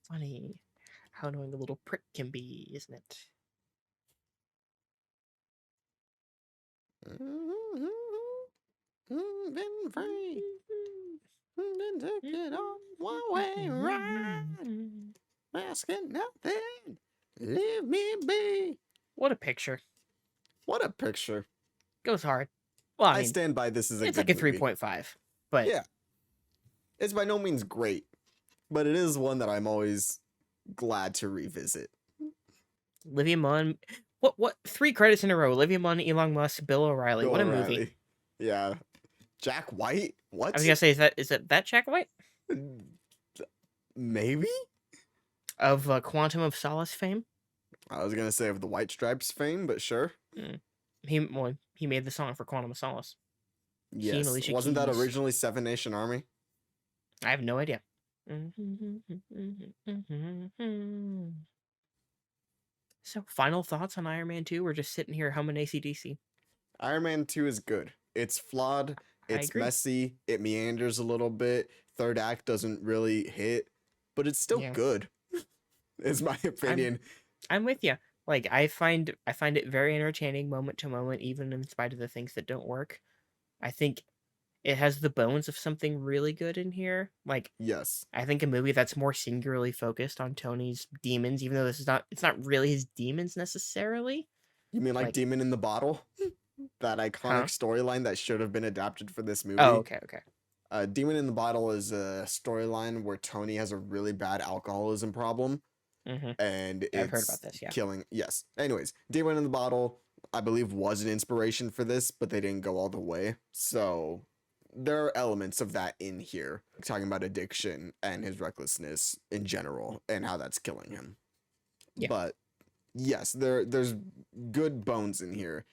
Funny how annoying a little prick can be, isn't it? Been free. Been taking off one way ride. Asking nothing. Leave me be. What a picture. What a picture. Goes hard. Well, I I mean, stand by this as a it's good like a movie. 3.5. But Yeah. It's by no means great, but it is one that I'm always glad to revisit. Olivia Munn. What 3 credits in a row? Olivia Munn, Elon Musk, Bill O'Reilly. Bill What a O'Reilly. movie. Yeah. Jack White? What? I was gonna say, is that Jack White Maybe? of Quantum of Solace fame? I was gonna say of the White Stripes fame, but sure. He made the song for Quantum of Solace. He and Yes. Alicia Wasn't that Keys. originally Seven Nation Army? I have no idea. So, final thoughts on Iron Man 2? We're just sitting here humming AC/DC. Iron Man 2 is good. It's flawed. I It's agree. messy. It meanders a little bit. Third act doesn't really hit, but it's still Yeah. good. Is my opinion. I'm with you. Like I find it very entertaining moment to moment, even in spite of the things that don't work. I think it has the bones of something really good in here. Like Yes. I think a movie that's more singularly focused on Tony's demons, even though it's not really his demons necessarily. You mean like Like- Demon in the Bottle? That iconic Huh? storyline that should have been adapted for this movie. Oh, okay. Demon in the Bottle is a storyline where Tony has a really bad alcoholism problem, Mm-hmm. and it's I've heard about this, yeah. killing. Yes. Anyways, Demon in the Bottle, I believe, was an inspiration for this, but they didn't go all the way. So there are elements of that in here, talking about addiction and his recklessness in general, and how that's killing him. Yeah. But yes, there's good bones in here,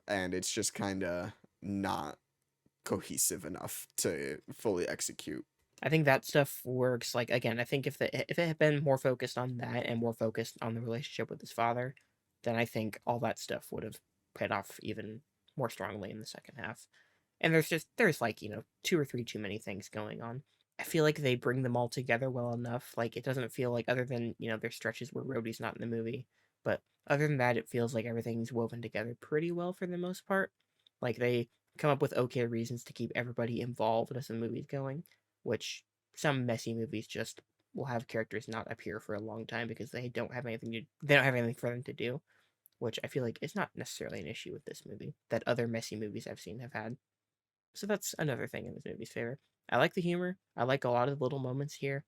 and it's just kind of not cohesive enough to fully execute. I think that stuff works. Like again, I think if it had been more focused on that and more focused on the relationship with his father, then I think all that stuff would have paid off even more strongly in the second half. And there's like 2 or 3 too many things going on. I feel like they bring them all together well enough. Like it doesn't feel like, other than there's stretches where Rhodey's not in the movie, but other than that, it feels like everything's woven together pretty well for the most part. Like they come up with okay reasons to keep everybody involved as the movie's going, which some messy movies just will have characters not appear for a long time because they don't have anything for them to do, which I feel like is not necessarily an issue with this movie that other messy movies I've seen have had. So that's another thing in this movie's favor. I like the humor. I like a lot of the little moments here.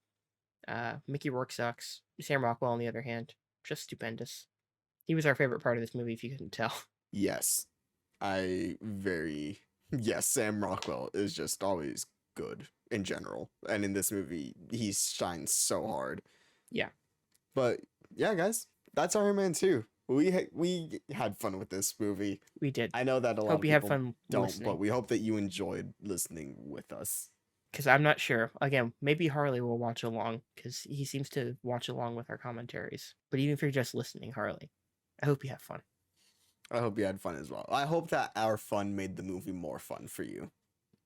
Mickey Rourke sucks. Sam Rockwell, on the other hand, just stupendous. He was our favorite part of this movie, if you couldn't tell. Yes. Yes, Sam Rockwell is just always good in general. And in this movie, he shines so hard. Yeah. But yeah, guys, that's Iron Man 2. We had fun with this movie. We did. I know that a lot Hope of you have people fun don't, listening. but we hope that you enjoyed listening with us. Because I'm not sure. Again, maybe Harley will watch along, because he seems to watch along with our commentaries. But even if you're just listening, Harley, I hope you have fun. I hope you had fun as well. I hope that our fun made the movie more fun for you.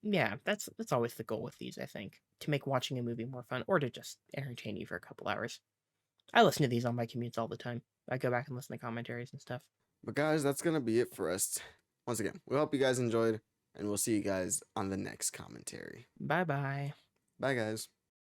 Yeah, that's always the goal with these, I think. To make watching a movie more fun, or to just entertain you for a couple hours. I listen to these on my commutes all the time. I go back and listen to commentaries and stuff. But guys, that's going to be it for us. Once again, we hope you guys enjoyed, and we'll see you guys on the next commentary. Bye-bye. Bye, guys.